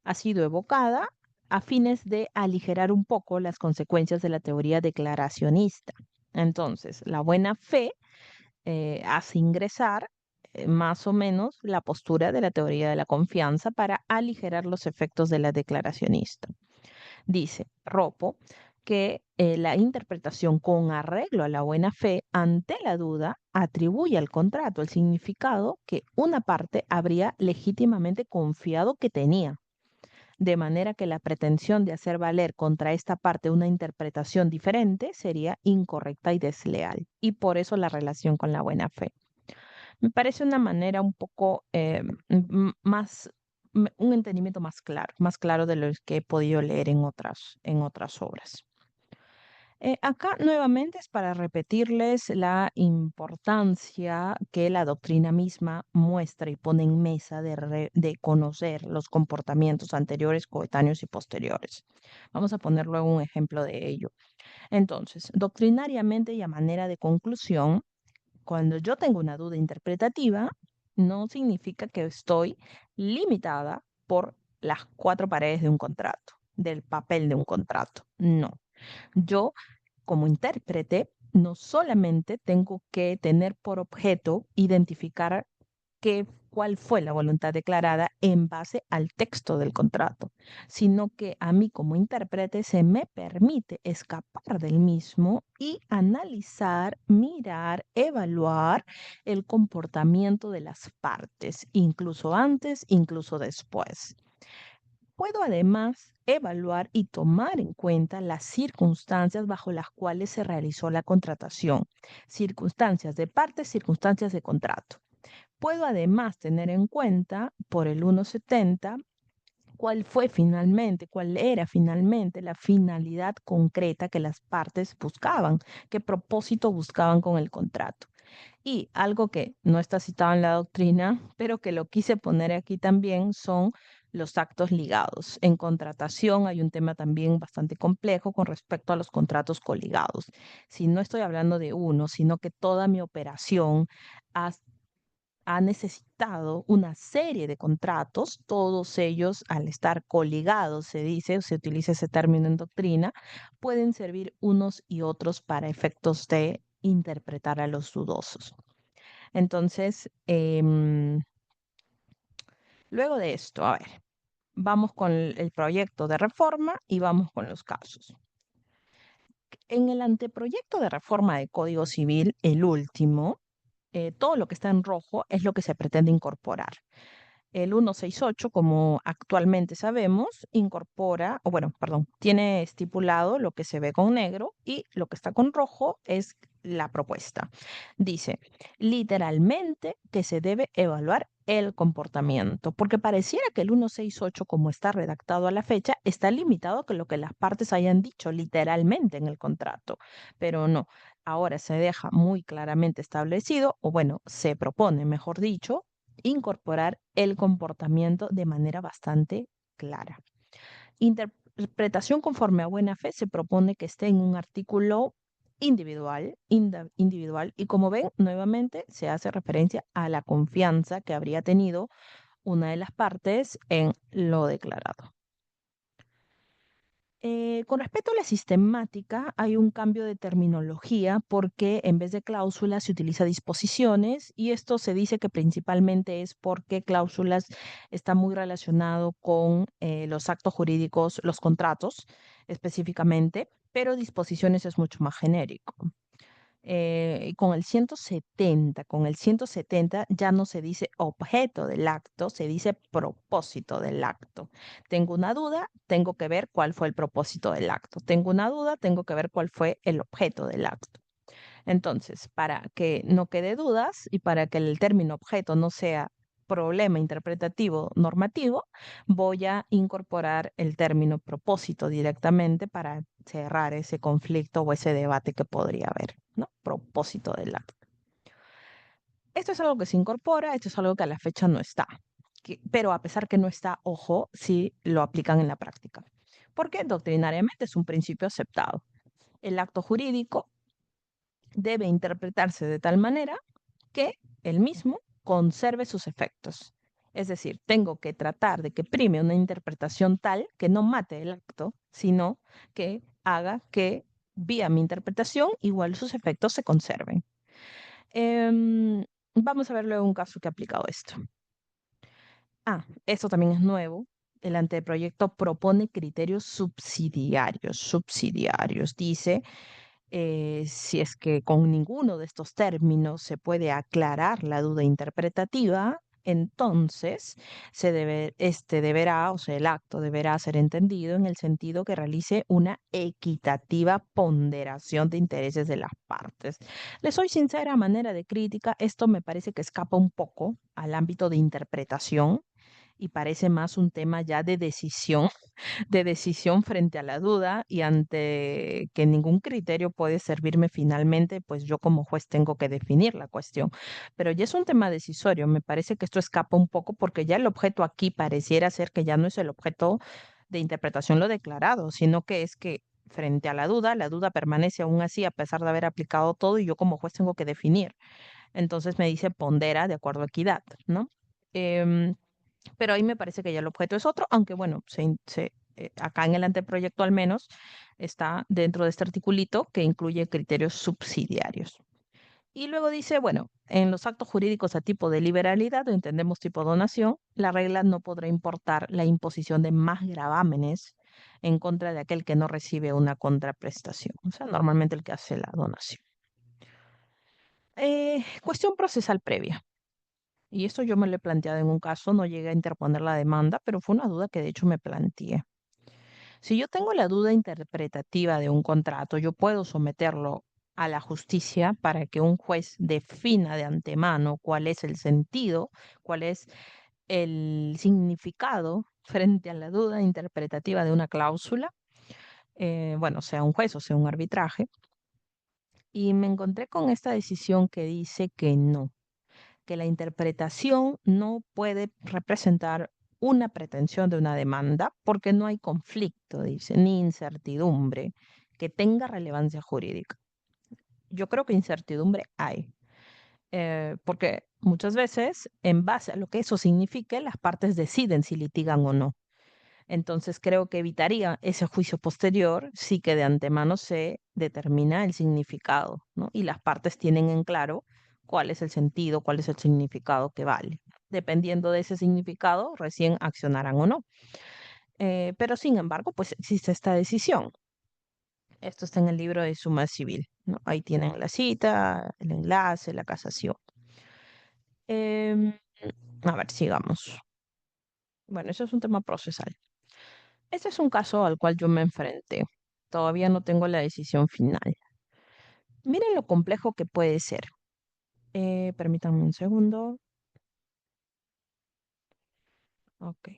ha sido evocada a fines de aligerar un poco las consecuencias de la teoría declaracionista. Entonces, la buena fe hace ingresar más o menos la postura de la teoría de la confianza para aligerar los efectos de la declaracionista. Dice Ropo que la interpretación con arreglo a la buena fe ante la duda atribuye al contrato el significado que una parte habría legítimamente confiado que tenía, de manera que la pretensión de hacer valer contra esta parte una interpretación diferente sería incorrecta y desleal, y por eso la relación con la buena fe. Me parece una manera un poco más, un entendimiento más claro de lo que he podido leer en otras obras. Acá nuevamente es para repetirles la importancia que la doctrina misma muestra y pone en mesa de conocer los comportamientos anteriores, coetáneos y posteriores. Vamos a poner luego un ejemplo de ello. Entonces, doctrinariamente y a manera de conclusión, cuando yo tengo una duda interpretativa, no significa que estoy limitada por las cuatro paredes de un contrato, del papel de un contrato. No. Yo, como intérprete, no solamente tengo que tener por objeto identificar cuál fue la voluntad declarada en base al texto del contrato, sino que a mí como intérprete se me permite escapar del mismo y analizar, mirar, evaluar el comportamiento de las partes, incluso antes, incluso después. Puedo además evaluar y tomar en cuenta las circunstancias bajo las cuales se realizó la contratación, circunstancias de parte, circunstancias de contrato. Puedo además tener en cuenta por el 170 cuál era finalmente la finalidad concreta que las partes buscaban, qué propósito buscaban con el contrato. Y algo que no está citado en la doctrina, pero que lo quise poner aquí también, son los actos ligados. En contratación hay un tema también bastante complejo con respecto a los contratos coligados. Si no estoy hablando de uno, sino que toda mi operación ha, ha necesitado una serie de contratos, todos ellos al estar coligados, se dice, o se utiliza ese término en doctrina, pueden servir unos y otros para efectos de interpretar a los dudosos. Entonces, luego de esto, a ver, vamos con el proyecto de reforma y vamos con los casos. En el anteproyecto de reforma de Código Civil, el último, todo lo que está en rojo es lo que se pretende incorporar. El 168, como actualmente sabemos, incorpora, o bueno, perdón, tiene estipulado lo que se ve con negro y lo que está con rojo es la propuesta. Dice literalmente que se debe evaluar el comportamiento, porque pareciera que el 168, como está redactado a la fecha, está limitado a que lo que las partes hayan dicho literalmente en el contrato, pero no. Ahora se deja muy claramente establecido, o bueno, se propone, mejor dicho, incorporar el comportamiento de manera bastante clara. Interpretación conforme a buena fe se propone que esté en un artículo individual, y como ven, nuevamente se hace referencia a la confianza que habría tenido una de las partes en lo declarado. Con respecto a la sistemática, hay un cambio de terminología porque en vez de cláusulas se utiliza disposiciones, y esto se dice que principalmente es porque cláusulas está muy relacionado con los actos jurídicos, los contratos específicamente, pero disposiciones es mucho más genérico. Con el 170 ya no se dice objeto del acto, se dice propósito del acto. Tengo una duda, tengo que ver cuál fue el propósito del acto. Tengo una duda, tengo que ver cuál fue el objeto del acto. Entonces, para que no quede dudas y para que el término objeto no sea problema interpretativo normativo, voy a incorporar el término propósito directamente para cerrar ese conflicto o ese debate que podría haber, ¿no? Propósito del acto. Esto es algo que se incorpora, esto es algo que a la fecha no está, pero a pesar que no está, ojo, sí lo aplican en la práctica, porque doctrinariamente es un principio aceptado. El acto jurídico debe interpretarse de tal manera que el mismo conserve sus efectos. Es decir, tengo que tratar de que prime una interpretación tal que no mate el acto, sino que haga que, vía mi interpretación, igual sus efectos se conserven. Em, Vamos a ver luego un caso que ha aplicado esto. Esto también es nuevo. El anteproyecto propone criterios subsidiarios. Subsidiarios, dice si es que con ninguno de estos términos se puede aclarar la duda interpretativa, entonces deberá, o sea, el acto deberá ser entendido en el sentido que realice una equitativa ponderación de intereses de las partes. Les soy sincera, a manera de crítica, esto me parece que escapa un poco al ámbito de interpretación y parece más un tema ya de decisión frente a la duda, y ante que ningún criterio puede servirme finalmente, pues yo como juez tengo que definir la cuestión. Pero ya es un tema decisorio, me parece que esto escapa un poco porque ya el objeto aquí pareciera ser que ya no es el objeto de interpretación lo declarado, sino que es que frente a la duda permanece aún así a pesar de haber aplicado todo, y yo como juez tengo que definir. Entonces me dice pondera de acuerdo a equidad, ¿no? Em, pero ahí me parece que ya el objeto es otro, aunque bueno, acá en el anteproyecto al menos está dentro de este articulito que incluye criterios subsidiarios. Y luego dice, bueno, en los actos jurídicos a tipo de liberalidad, o entendemos tipo donación, la regla no podrá importar la imposición de más gravámenes en contra de aquel que no recibe una contraprestación, o sea, normalmente el que hace la donación. Cuestión procesal previa. Y esto yo me lo he planteado en un caso, no llegué a interponer la demanda, pero fue una duda que de hecho me planteé. Si yo tengo la duda interpretativa de un contrato, yo puedo someterlo a la justicia para que un juez defina de antemano cuál es el sentido, cuál es el significado frente a la duda interpretativa de una cláusula, bueno, sea un juez o sea un arbitraje. Y me encontré con esta decisión que dice que no, que la interpretación no puede representar una pretensión de una demanda porque no hay conflicto, dice, ni incertidumbre que tenga relevancia jurídica. Yo creo que incertidumbre hay, porque muchas veces, en base a lo que eso signifique, las partes deciden si litigan o no. Entonces creo que evitaría ese juicio posterior si que de antemano se determina el significado, ¿no? Y las partes tienen en claro cuál es el sentido, cuál es el significado que vale. Dependiendo de ese significado, recién accionarán o no. Pero sin embargo, pues existe esta decisión. Esto está en el libro de Suma Civil, ¿no? Ahí tienen la cita, el enlace, la casación. Em, a ver, sigamos. Bueno, eso es un tema procesal. Este es un caso al cual yo me enfrenté. Todavía no tengo la decisión final. Miren lo complejo que puede ser. Permítanme un segundo. Ok.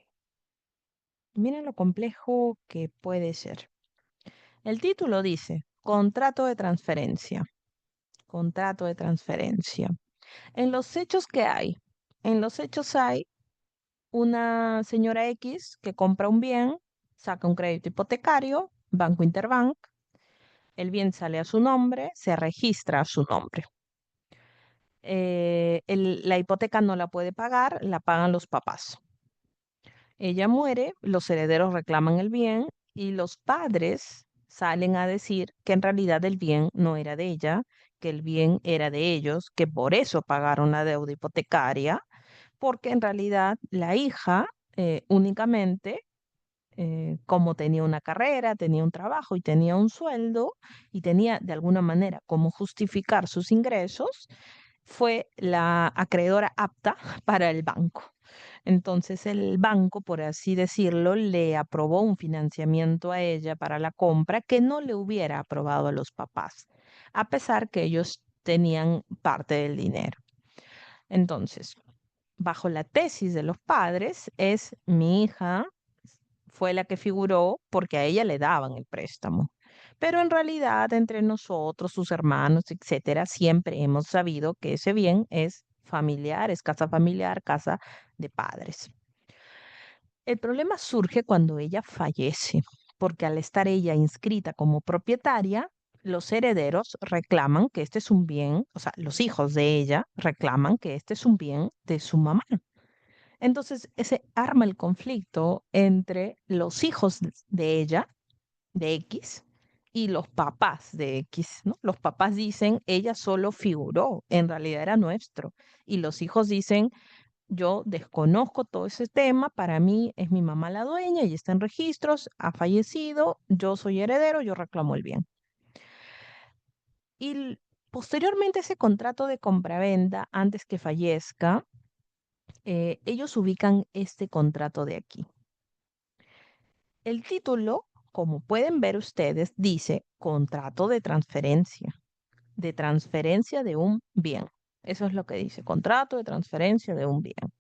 Miren lo complejo que puede ser. El título dice, contrato de transferencia. Contrato de transferencia. En los hechos que hay, en los hechos hay una señora X que compra un bien, saca un crédito hipotecario, Banco Interbank, el bien sale a su nombre, se registra a su nombre. La hipoteca no la puede pagar, la pagan los papás. Ella muere, los herederos reclaman el bien y los padres salen a decir que en realidad el bien no era de ella, que el bien era de ellos, que por eso pagaron la deuda hipotecaria, porque en realidad la hija únicamente, como tenía una carrera, tenía un trabajo y tenía un sueldo y tenía de alguna manera cómo justificar sus ingresos, fue la acreedora apta para el banco. Entonces el banco, por así decirlo, le aprobó un financiamiento a ella para la compra que no le hubiera aprobado a los papás, a pesar que ellos tenían parte del dinero. Entonces, bajo la tesis de los padres, es mi hija fue la que figuró porque a ella le daban el préstamo. Pero en realidad, entre nosotros, sus hermanos, etcétera, siempre hemos sabido que ese bien es familiar, es casa familiar, casa de padres. El problema surge cuando ella fallece, porque al estar ella inscrita como propietaria, los herederos reclaman que este es un bien, o sea, los hijos de ella reclaman que este es un bien de su mamá. Entonces, ese arma el conflicto entre los hijos de ella, de X, y los papás de X, ¿no? Los papás dicen, ella solo figuró, en realidad era nuestro. Y los hijos dicen, yo desconozco todo ese tema, para mí es mi mamá la dueña y está en registros, ha fallecido, yo soy heredero, yo reclamo el bien. Y posteriormente ese contrato de compraventa, antes que fallezca, ellos ubican este contrato de aquí. El título, como pueden ver ustedes, dice contrato de transferencia de un bien. Eso es lo que dice, contrato de transferencia de un bien.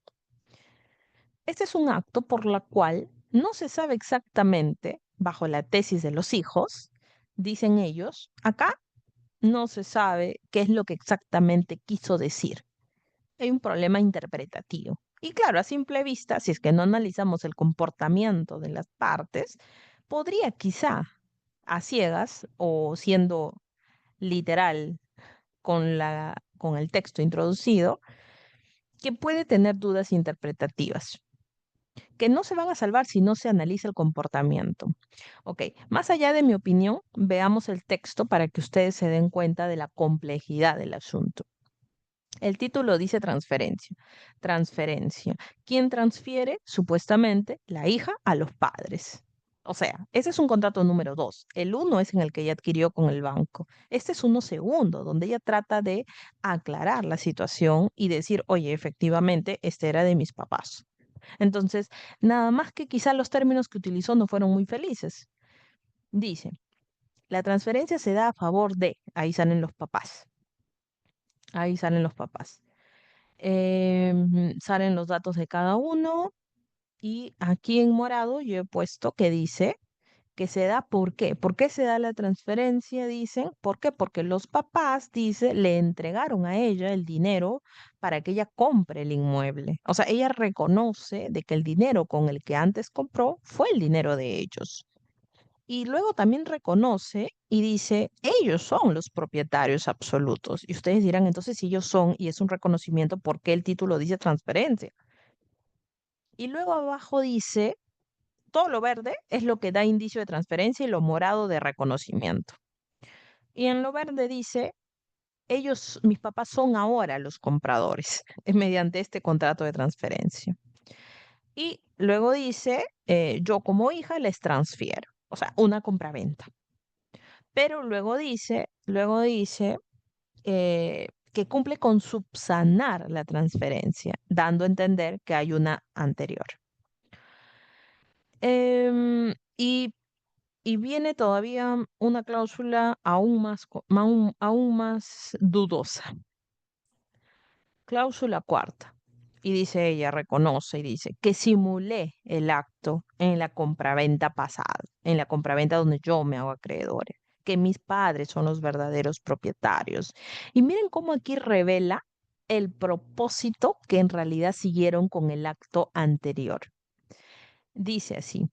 Este es un acto por la cual no se sabe exactamente, bajo la tesis de los hijos, dicen ellos, acá no se sabe qué es lo que exactamente quiso decir. Hay un problema interpretativo. Y claro, a simple vista, si es que no analizamos el comportamiento de las partes, podría quizá a ciegas o siendo literal con el texto introducido, que puede tener dudas interpretativas, que no se van a salvar si no se analiza el comportamiento. Ok, más allá de mi opinión, veamos el texto para que ustedes se den cuenta de la complejidad del asunto. El título dice transferencia. Transferencia. ¿Quién transfiere? Supuestamente la hija a los padres. O sea, ese es un contrato número 2. El uno es en el que ella adquirió con el banco. Este es uno segundo, donde ella trata de aclarar la situación y decir, oye, efectivamente, este era de mis papás. Entonces, nada más que quizá los términos que utilizó no fueron muy felices. Dice, la transferencia se da a favor de, ahí salen los papás. Ahí salen los papás. Salen los datos de cada uno y aquí en morado yo he puesto que dice que se da ¿por qué? ¿Por qué se da la transferencia? Dicen, ¿por qué? Porque los papás, dice, le entregaron a ella el dinero para que ella compre el inmueble. O sea, ella reconoce de que el dinero con el que antes compró fue el dinero de ellos. Y luego también reconoce y dice, ellos son los propietarios absolutos. Y ustedes dirán, entonces, si ellos son, y es un reconocimiento, ¿por qué el título dice transferencia? Y luego abajo dice, todo lo verde es lo que da indicio de transferencia y lo morado de reconocimiento. Y en lo verde dice, ellos, mis papás son ahora los compradores, es mediante este contrato de transferencia. Y luego dice, yo como hija les transfiero, o sea, una compraventa. Pero luego dice que cumple con subsanar la transferencia, dando a entender que hay una anterior. Y viene todavía una cláusula aún más dudosa. Cláusula cuarta. Y dice ella, reconoce y dice que simulé el acto en la compraventa pasada, en la compraventa donde yo me hago acreedora, que mis padres son los verdaderos propietarios. Y miren cómo aquí revela el propósito que en realidad siguieron con el acto anterior. Dice así,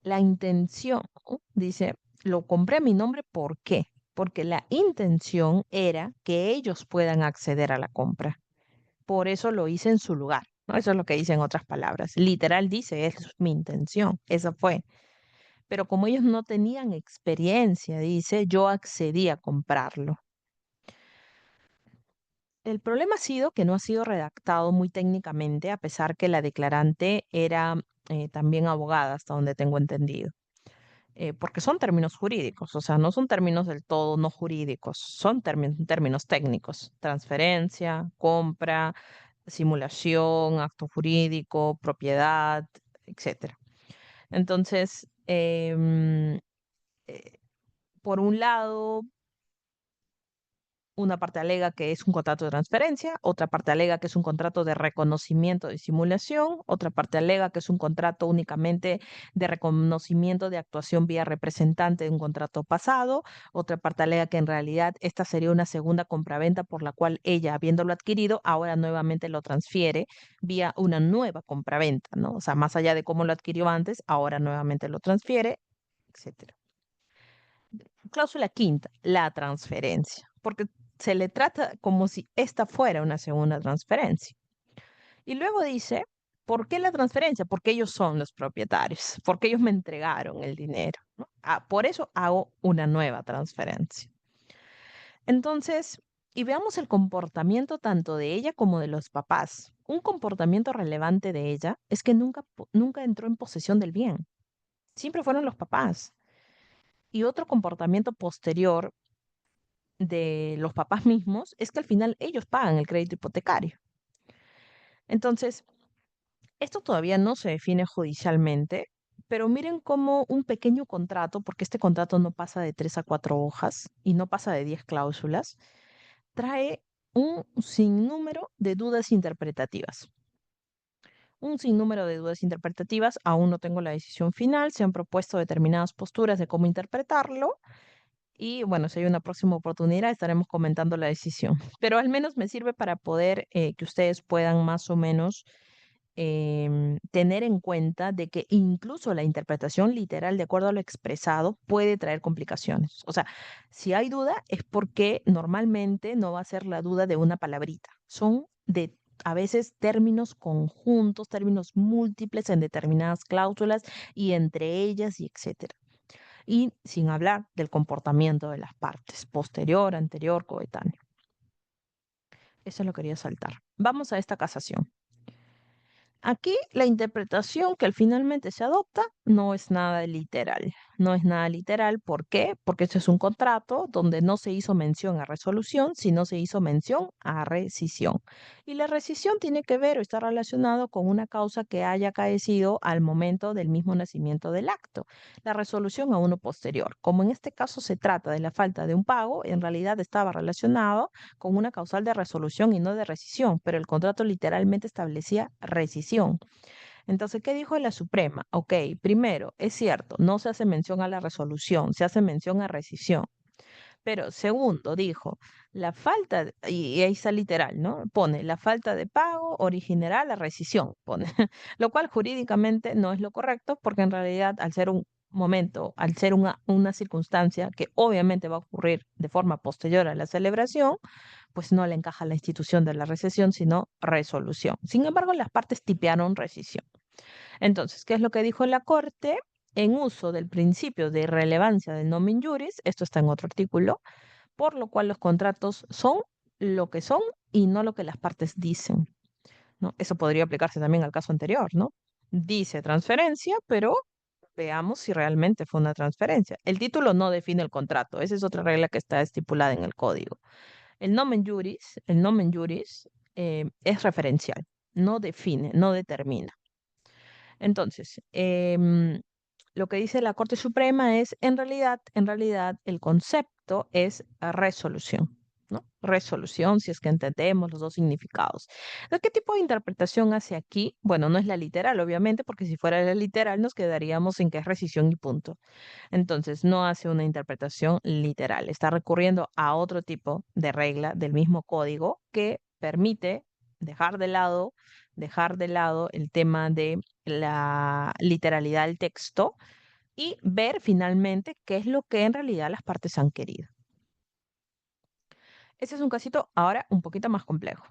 la intención, ¿no? Dice, lo compré a mi nombre, ¿por qué? Porque la intención era que ellos puedan acceder a la compra. Por eso lo hice en su lugar, ¿no? Eso es lo que dice en otras palabras. Literal dice, es mi intención, esa fue. Pero como ellos no tenían experiencia, dice, yo accedí a comprarlo. El problema ha sido que no ha sido redactado muy técnicamente, a pesar que la declarante era también abogada, hasta donde tengo entendido. Porque son términos jurídicos, o sea, no son términos del todo no jurídicos, son términos técnicos. Transferencia, compra, simulación, acto jurídico, propiedad, etcétera. Entonces, eh, por un lado, una parte alega que es un contrato de transferencia, otra parte alega que es un contrato de reconocimiento de simulación, otra parte alega que es un contrato únicamente de reconocimiento de actuación vía representante de un contrato pasado, otra parte alega que en realidad esta sería una segunda compraventa por la cual ella, habiéndolo adquirido, ahora nuevamente lo transfiere vía una nueva compraventa, ¿no? O sea, más allá de cómo lo adquirió antes, ahora nuevamente lo transfiere, etcétera. Cláusula quinta, la transferencia, porque se le trata como si esta fuera una segunda transferencia. Y luego dice, ¿por qué la transferencia? Porque ellos son los propietarios, porque ellos me entregaron el dinero, ¿no? Por eso hago una nueva transferencia. Entonces, y veamos el comportamiento tanto de ella como de los papás. Un comportamiento relevante de ella es que nunca entró en posesión del bien. Siempre fueron los papás. Y otro comportamiento posterior de los papás mismos es que al final ellos pagan el crédito hipotecario. Entonces, esto todavía no se define judicialmente, pero miren cómo un pequeño contrato, porque este contrato no pasa de 3 a 4 hojas y no pasa de 10 cláusulas, trae un sinnúmero de dudas interpretativas. Un sinnúmero de dudas interpretativas, aún no tengo la decisión final, se han propuesto determinadas posturas de cómo interpretarlo. Y bueno, si hay una próxima oportunidad, estaremos comentando la decisión. Pero al menos me sirve para poder que ustedes puedan más o menos tener en cuenta de que incluso la interpretación literal, de acuerdo a lo expresado, puede traer complicaciones. O sea, si hay duda es porque normalmente no va a ser la duda de una palabrita. Son de a veces términos conjuntos, términos múltiples en determinadas cláusulas y entre ellas y etcétera. Y sin hablar del comportamiento de las partes, posterior, anterior, coetáneo. Eso lo quería saltar. Vamos a esta casación. Aquí la interpretación que finalmente se adopta no es nada literal. No es nada literal. ¿Por qué? Porque este es un contrato donde no se hizo mención a resolución, sino se hizo mención a rescisión. Y la rescisión tiene que ver o está relacionado con una causa que haya acaecido al momento del mismo nacimiento del acto. La resolución a uno posterior. Como en este caso se trata de la falta de un pago, en realidad estaba relacionado con una causal de resolución y no de rescisión, pero el contrato literalmente establecía rescisión. Entonces, ¿qué dijo la Suprema? Ok, primero, es cierto, no se hace mención a la resolución, se hace mención a rescisión. Pero segundo, dijo, y ahí está literal, ¿no? Pone, la falta de pago originará la rescisión, pone, lo cual jurídicamente no es lo correcto porque en realidad al ser un momento, al ser una circunstancia que obviamente va a ocurrir de forma posterior a la celebración, pues no le encaja la institución de la recesión, sino resolución. Sin embargo, las partes tipearon rescisión. Entonces, ¿qué es lo que dijo la Corte? En uso del principio de irrelevancia del nomen juris, esto está en otro artículo, por lo cual los contratos son lo que son y no lo que las partes dicen, ¿no? Eso podría aplicarse también al caso anterior, ¿no? Dice transferencia, pero veamos si realmente fue una transferencia. El título no define el contrato, esa es otra regla que está estipulada en el código. El nomen juris es referencial, no define, no determina. Entonces, lo que dice la Corte Suprema es, en realidad, el concepto es resolución. ¿no? Resolución, si es que entendemos los dos significados. Entonces, ¿qué tipo de interpretación hace aquí? Bueno, no es la literal, obviamente, porque si fuera la literal nos quedaríamos en que es rescisión y punto. Entonces, no hace una interpretación literal, está recurriendo a otro tipo de regla del mismo código que permite dejar de lado, dejar de lado el tema de la literalidad del texto y ver finalmente qué es lo que en realidad las partes han querido. Ese es un casito ahora un poquito más complejo.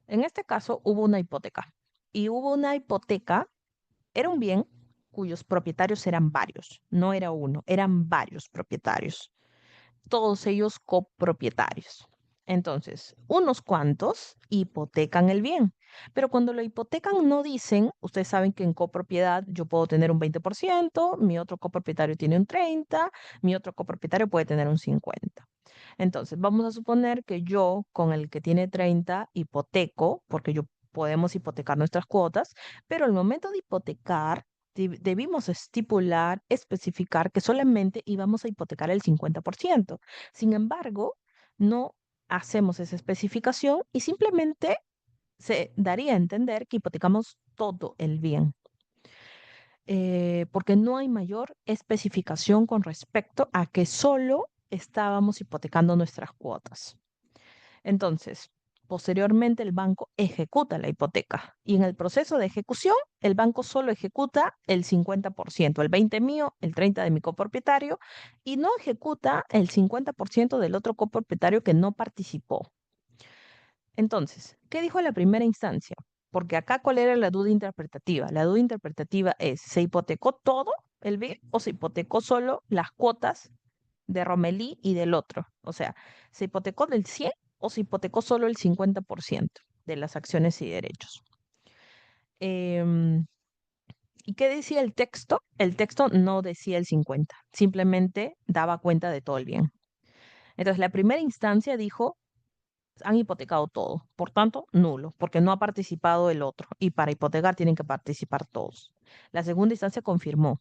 En este caso hubo una hipoteca y hubo una hipoteca, era un bien cuyos propietarios eran varios, no era uno, eran varios propietarios, todos ellos copropietarios. Entonces, unos cuantos hipotecan el bien, pero cuando lo hipotecan no dicen, ustedes saben que en copropiedad yo puedo tener un 20%, mi otro copropietario tiene un 30%, mi otro copropietario puede tener un 50%. Entonces, vamos a suponer que yo con el que tiene 30 hipoteco, porque yo podemos hipotecar nuestras cuotas, pero al momento de hipotecar debimos estipular, especificar que solamente íbamos a hipotecar el 50%. Sin embargo, no hacemos esa especificación y simplemente se daría a entender que hipotecamos todo el bien, porque no hay mayor especificación con respecto a que solo estábamos hipotecando nuestras cuotas. Entonces, posteriormente el banco ejecuta la hipoteca y en el proceso de ejecución el banco solo ejecuta el 50%, el 20 mío, el 30 de mi copropietario y no ejecuta el 50% del otro copropietario que no participó. Entonces, ¿qué dijo la primera instancia? Porque acá, ¿cuál era la duda interpretativa? La duda interpretativa es, ¿se hipotecó todo el bien o se hipotecó solo las cuotas de Romelí y del otro? O sea, ¿se hipotecó del 100 o se hipotecó solo el 50% de las acciones y derechos? Em, ¿Y qué decía el texto? El texto no decía el 50, simplemente daba cuenta de todo el bien. Entonces, la primera instancia dijo, han hipotecado todo, por tanto, nulo, porque no ha participado el otro, y para hipotecar tienen que participar todos. La segunda instancia confirmó,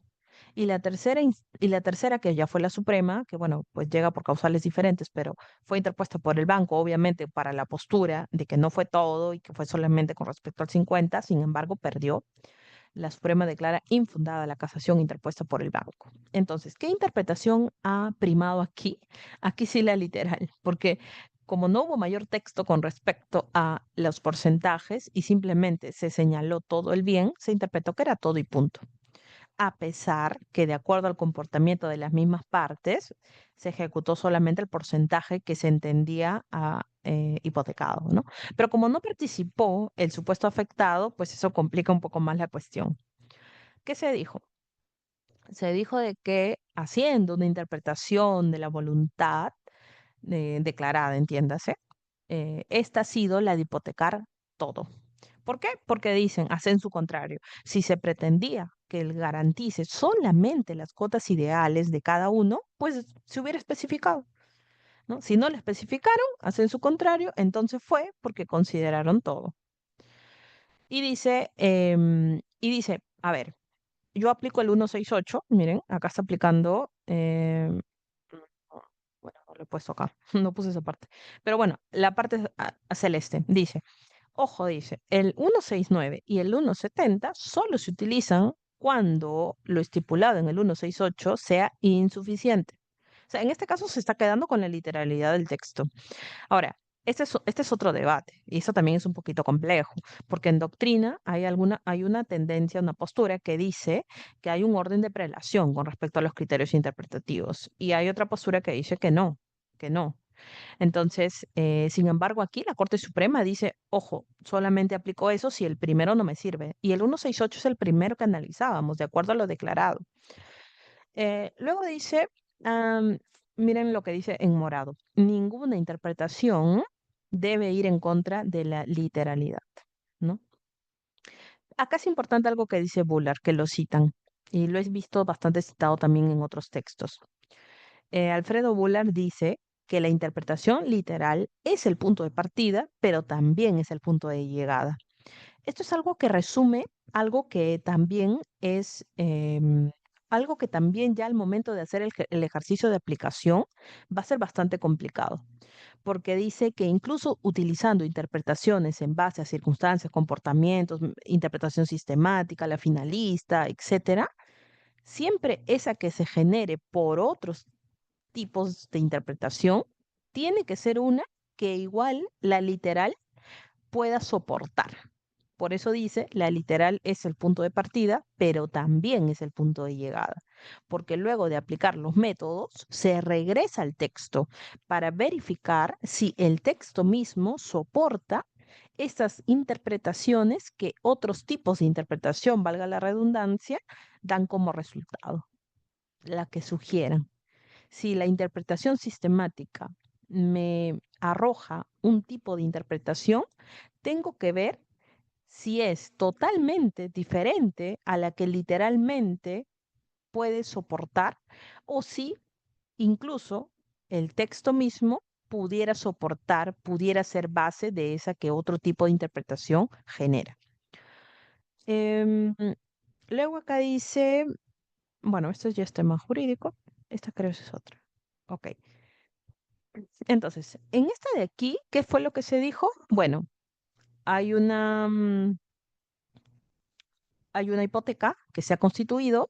y la tercera, que ya fue la Suprema, que bueno, pues llega por causales diferentes, pero fue interpuesta por el banco, obviamente, para la postura de que no fue todo y que fue solamente con respecto al 50, sin embargo, perdió. La Suprema declara infundada la casación interpuesta por el banco. Entonces, ¿qué interpretación ha primado aquí? Aquí sí la literal, porque como no hubo mayor texto con respecto a los porcentajes y simplemente se señaló todo el bien, se interpretó que era todo y punto, a pesar que de acuerdo al comportamiento de las mismas partes, se ejecutó solamente el porcentaje que se entendía hipotecado, ¿no? Pero como no participó el supuesto afectado, pues eso complica un poco más la cuestión. ¿Qué se dijo? Se dijo de que haciendo una interpretación de la voluntad declarada, entiéndase, esta ha sido la de hipotecar todo. ¿Por qué? Porque dicen, hacen su contrario. Si se pretendía que él garantice solamente las cuotas ideales de cada uno, pues se hubiera especificado, ¿no? Si no lo especificaron, hacen su contrario, entonces fue porque consideraron todo. Y dice, a ver, yo aplico el 168, miren, acá está aplicando, bueno, no lo he puesto acá, no puse esa parte, pero bueno, la parte celeste dice, ojo, dice, el 169 y el 170 solo se utilizan cuando lo estipulado en el 168 sea insuficiente. O sea, en este caso se está quedando con la literalidad del texto. Ahora, este es otro debate y eso también es un poquito complejo, porque en doctrina hay una tendencia, una postura que dice que hay un orden de prelación con respecto a los criterios interpretativos y hay otra postura que dice que no, que no. Entonces, sin embargo, aquí la Corte Suprema dice, ojo, solamente aplico eso si el primero no me sirve. Y el 168 es el primero que analizábamos, de acuerdo a lo declarado. Luego dice, miren lo que dice en morado, ninguna interpretación debe ir en contra de la literalidad, ¿no? Acá es importante algo que dice Bullard, que lo citan, y lo he visto bastante citado también en otros textos. Alfredo Bullard dice que la interpretación literal es el punto de partida, pero también es el punto de llegada. Esto es algo que resume algo que también es algo que también ya al momento de hacer el ejercicio de aplicación va a ser bastante complicado, porque dice que incluso utilizando interpretaciones en base a circunstancias, comportamientos, interpretación sistemática, la finalista, etcétera, siempre esa que se genere por otros tipos de interpretación tiene que ser una que igual la literal pueda soportar. Por eso dice, la literal es el punto de partida, pero también es el punto de llegada, porque luego de aplicar los métodos, se regresa al texto para verificar si el texto mismo soporta estas interpretaciones que otros tipos de interpretación, valga la redundancia, dan como resultado, la que sugieran. Si la interpretación sistemática me arroja un tipo de interpretación, tengo que ver si es totalmente diferente a la que literalmente puede soportar o si incluso el texto mismo pudiera soportar, pudiera ser base de esa que otro tipo de interpretación genera. Em, Luego acá dice, bueno, esto ya es tema jurídico, esta creo que es otra. Ok. Entonces, en esta de aquí, ¿qué fue lo que se dijo? Bueno, hay una, hay una hipoteca que se ha constituido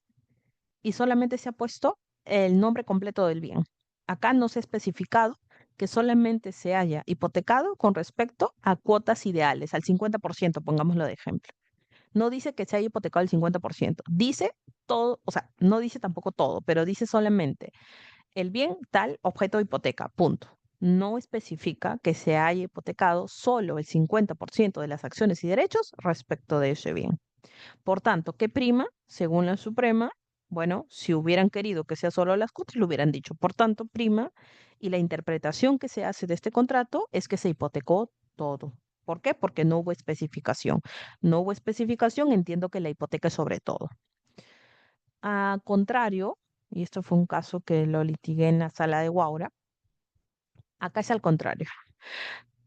y solamente se ha puesto el nombre completo del bien. Acá no se ha especificado que solamente se haya hipotecado con respecto a cuotas ideales, al 50%, pongámoslo de ejemplo. No dice que se haya hipotecado el 50%, dice todo, o sea, no dice tampoco todo, pero dice solamente el bien tal objeto de hipoteca, punto. No especifica que se haya hipotecado solo el 50% de las acciones y derechos respecto de ese bien. Por tanto, ¿qué prima? Según la Suprema, bueno, si hubieran querido que sea solo las cuotas, lo hubieran dicho. Por tanto, prima, y la interpretación que se hace de este contrato es que se hipotecó todo. ¿Por qué? Porque no hubo especificación. No hubo especificación, entiendo que la hipoteca es sobre todo. A contrario, y esto fue un caso que lo litigué en la sala de Guaura, acá es al contrario.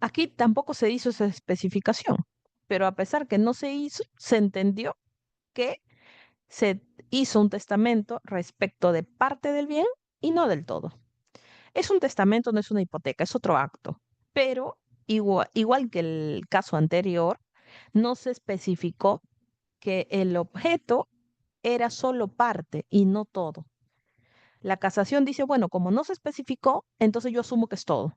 Aquí tampoco se hizo esa especificación, pero a pesar que no se hizo, se entendió que se hizo un testamento respecto de parte del bien y no del todo. Es un testamento, no es una hipoteca, es otro acto, pero igual que el caso anterior, no se especificó que el objeto era solo parte y no todo. La casación dice, bueno, como no se especificó, entonces yo asumo que es todo.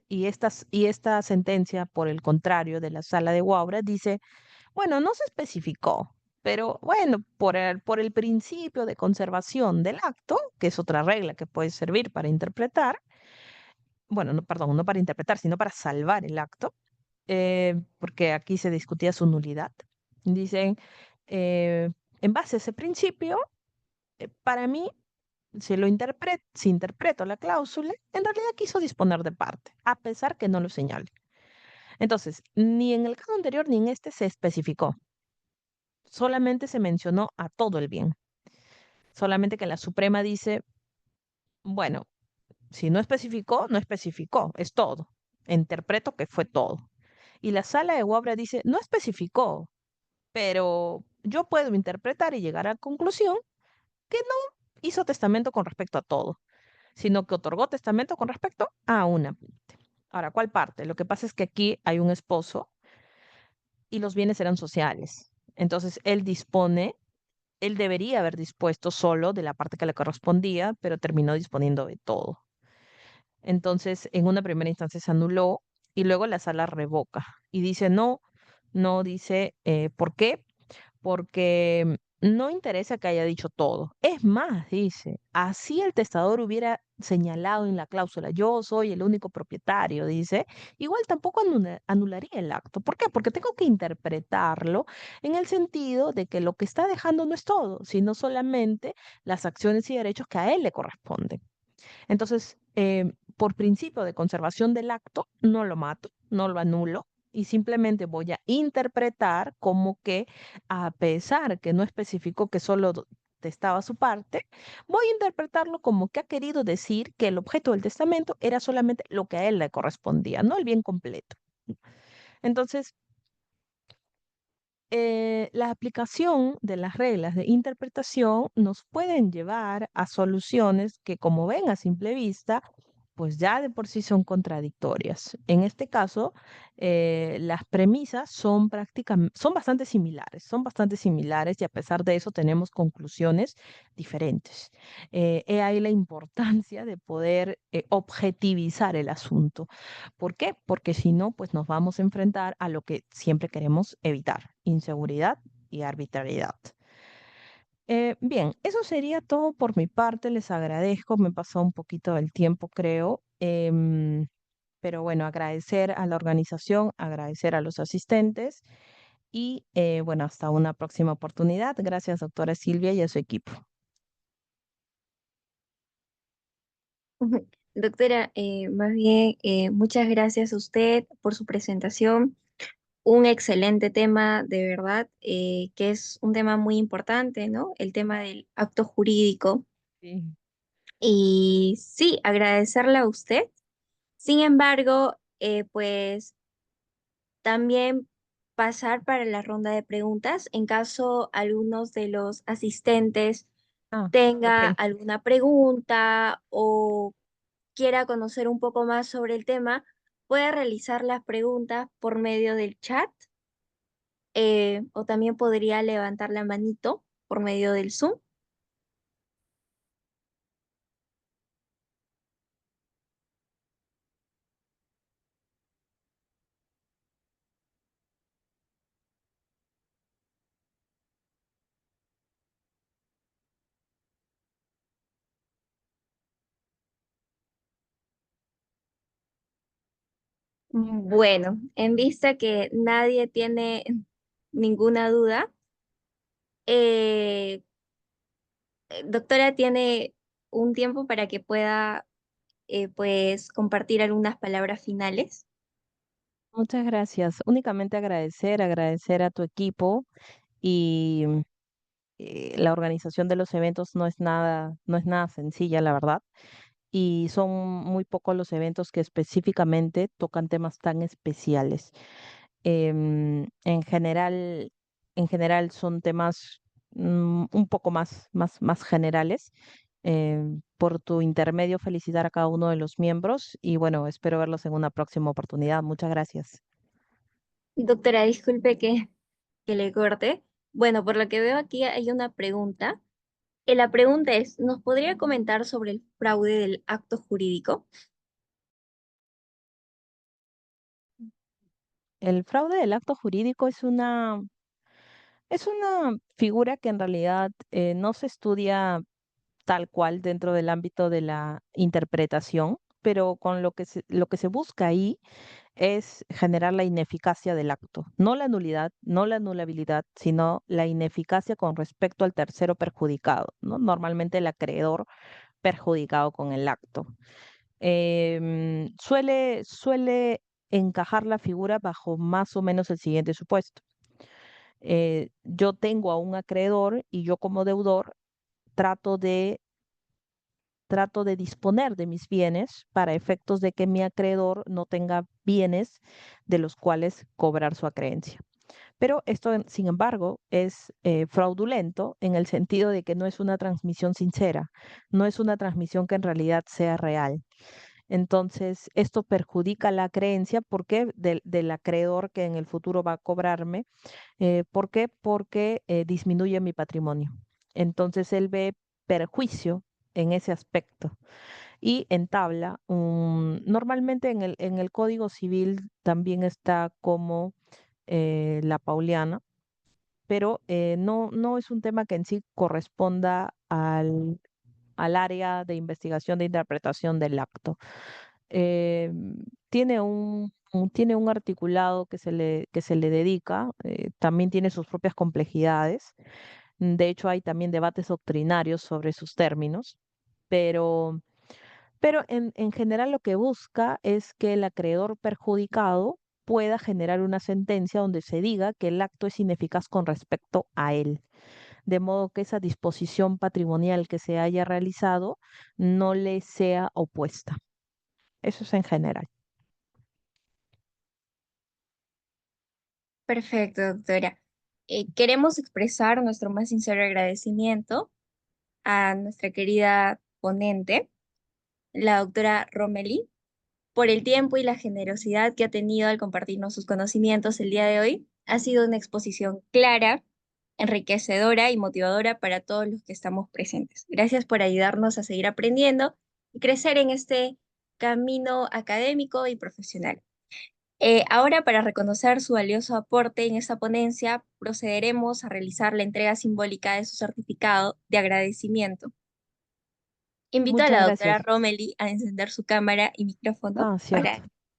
Y esta sentencia, por el contrario, de la sala de Guaura, dice, bueno, no se especificó, pero bueno, por el principio de conservación del acto, que es otra regla que puede servir para interpretar, bueno, no, perdón, no para interpretar, sino para salvar el acto, porque aquí se discutía su nulidad. Dicen, eh, en base a ese principio, para mí, si interpreto la cláusula, en realidad quiso disponer de parte, a pesar que no lo señale. Entonces, ni en el caso anterior ni en este se especificó. Solamente se mencionó a todo el bien. Solamente que la Suprema dice, bueno, si no especificó, no especificó, es todo. Interpreto que fue todo. Y la sala de Guabra dice, no especificó, pero yo puedo interpretar y llegar a la conclusión que no hizo testamento con respecto a todo, sino que otorgó testamento con respecto a una parte. Ahora, ¿cuál parte? Lo que pasa es que aquí hay un esposo y los bienes eran sociales. Entonces, él debería haber dispuesto solo de la parte que le correspondía, pero terminó disponiendo de todo. Entonces, en una primera instancia se anuló y luego la sala revoca y dice no, no dice ¿por qué? Porque no interesa que haya dicho todo. Es más, dice, así el testador hubiera señalado en la cláusula, yo soy el único propietario, dice, igual tampoco anularía el acto. ¿Por qué? Porque tengo que interpretarlo en el sentido de que lo que está dejando no es todo, sino solamente las acciones y derechos que a él le corresponden. Entonces, por principio de conservación del acto, no lo mato, no lo anulo y simplemente voy a interpretar como que, a pesar que no especificó que solo testaba su parte, voy a interpretarlo como que ha querido decir que el objeto del testamento era solamente lo que a él le correspondía, no el bien completo. Entonces, la aplicación de las reglas de interpretación nos pueden llevar a soluciones que, como ven a simple vista, pues ya de por sí son contradictorias. En este caso, las premisas son son bastante similares y a pesar de eso tenemos conclusiones diferentes. He ahí la importancia de poder objetivizar el asunto. ¿Por qué? Porque si no, pues nos vamos a enfrentar a lo que siempre queremos evitar, inseguridad y arbitrariedad. Bien, eso sería todo por mi parte. Les agradezco. Me pasó un poquito del tiempo, creo. Pero bueno, agradecer a la organización, agradecer a los asistentes y bueno, hasta una próxima oportunidad. Gracias, doctora Silvia, y a su equipo. Doctora, más bien, muchas gracias a usted por su presentación. Un excelente tema, de verdad, que es un tema muy importante, ¿no? El tema del acto jurídico. Sí. Y sí, agradecerle a usted. Sin embargo, pues también pasar para la ronda de preguntas en caso algunos de los asistentes Ah, tenga ok. alguna pregunta o quiera conocer un poco más sobre el tema, puede realizar las preguntas por medio del chat, o también podría levantar la manito por medio del Zoom. Bueno, en vista que nadie tiene ninguna duda, eh, doctora tiene un tiempo para que pueda pues compartir algunas palabras finales. Muchas gracias. Únicamente agradecer a tu equipo y la organización de los eventos no es nada sencilla, la verdad. Y son muy pocos los eventos que específicamente tocan temas tan especiales. En general son temas un poco más generales. Por tu intermedio, felicitar a cada uno de los miembros y bueno, espero verlos en una próxima oportunidad. Muchas gracias. Doctora, disculpe que le corte. Bueno, por lo que veo aquí hay una pregunta. La pregunta es, ¿nos podría comentar sobre el fraude del acto jurídico? El fraude del acto jurídico es una figura que en realidad no se estudia tal cual dentro del ámbito de la interpretación, pero con lo que se busca ahí es generar la ineficacia del acto, no la nulidad, no la anulabilidad, sino la ineficacia con respecto al tercero perjudicado, ¿no? Normalmente el acreedor perjudicado con el acto. Suele encajar la figura bajo más o menos el siguiente supuesto. Yo tengo a un acreedor y yo como deudor trato de trato de disponer de mis bienes para efectos de que mi acreedor no tenga bienes de los cuales cobrar su acreencia. Pero esto, sin embargo, es fraudulento en el sentido de que no es una transmisión sincera, no es una transmisión que en realidad sea real. Entonces, esto perjudica la creencia porque del acreedor que en el futuro va a cobrarme. ¿Por qué? Porque disminuye mi patrimonio. Entonces, él ve perjuicio en ese aspecto y entabla normalmente en el Código Civil también está como la Pauliana, pero no es un tema que en sí corresponda al área de investigación de interpretación del acto. Eh, tiene un articulado que se le dedica, también tiene sus propias complejidades. De hecho, hay también debates doctrinarios sobre sus términos, pero en general lo que busca es que el acreedor perjudicado pueda generar una sentencia donde se diga que el acto es ineficaz con respecto a él, de modo que esa disposición patrimonial que se haya realizado no le sea opuesta. Eso es en general. Perfecto, doctora. Queremos expresar nuestro más sincero agradecimiento a nuestra querida ponente la doctora Romeli, por el tiempo y la generosidad que ha tenido al compartirnos sus conocimientos el día de hoy. Ha sido una exposición clara, enriquecedora y motivadora para todos los que estamos presentes. Gracias por ayudarnos a seguir aprendiendo y crecer en este camino académico y profesional. Ahora, para reconocer su valioso aporte en esta ponencia, procederemos a realizar la entrega simbólica de su certificado de agradecimiento. Invito a Muchas la doctora gracias. Romeli a encender su cámara y micrófono Ah, cierto.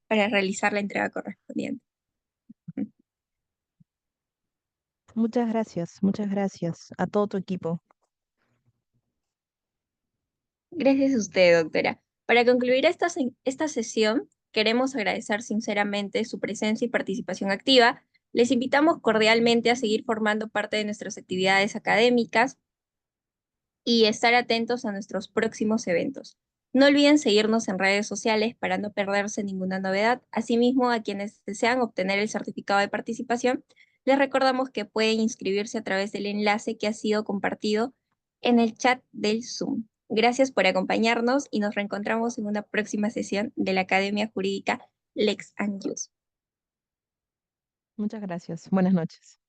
para realizar la entrega correspondiente. Muchas gracias a todo tu equipo. Gracias a usted, doctora. Para concluir esta sesión, queremos agradecer sinceramente su presencia y participación activa. Les invitamos cordialmente a seguir formando parte de nuestras actividades académicas y estar atentos a nuestros próximos eventos. No olviden seguirnos en redes sociales para no perderse ninguna novedad. Asimismo, a quienes desean obtener el certificado de participación, les recordamos que pueden inscribirse a través del enlace que ha sido compartido en el chat del Zoom. Gracias por acompañarnos y nos reencontramos en una próxima sesión de la Academia Jurídica Lex and Jus. Muchas gracias. Buenas noches.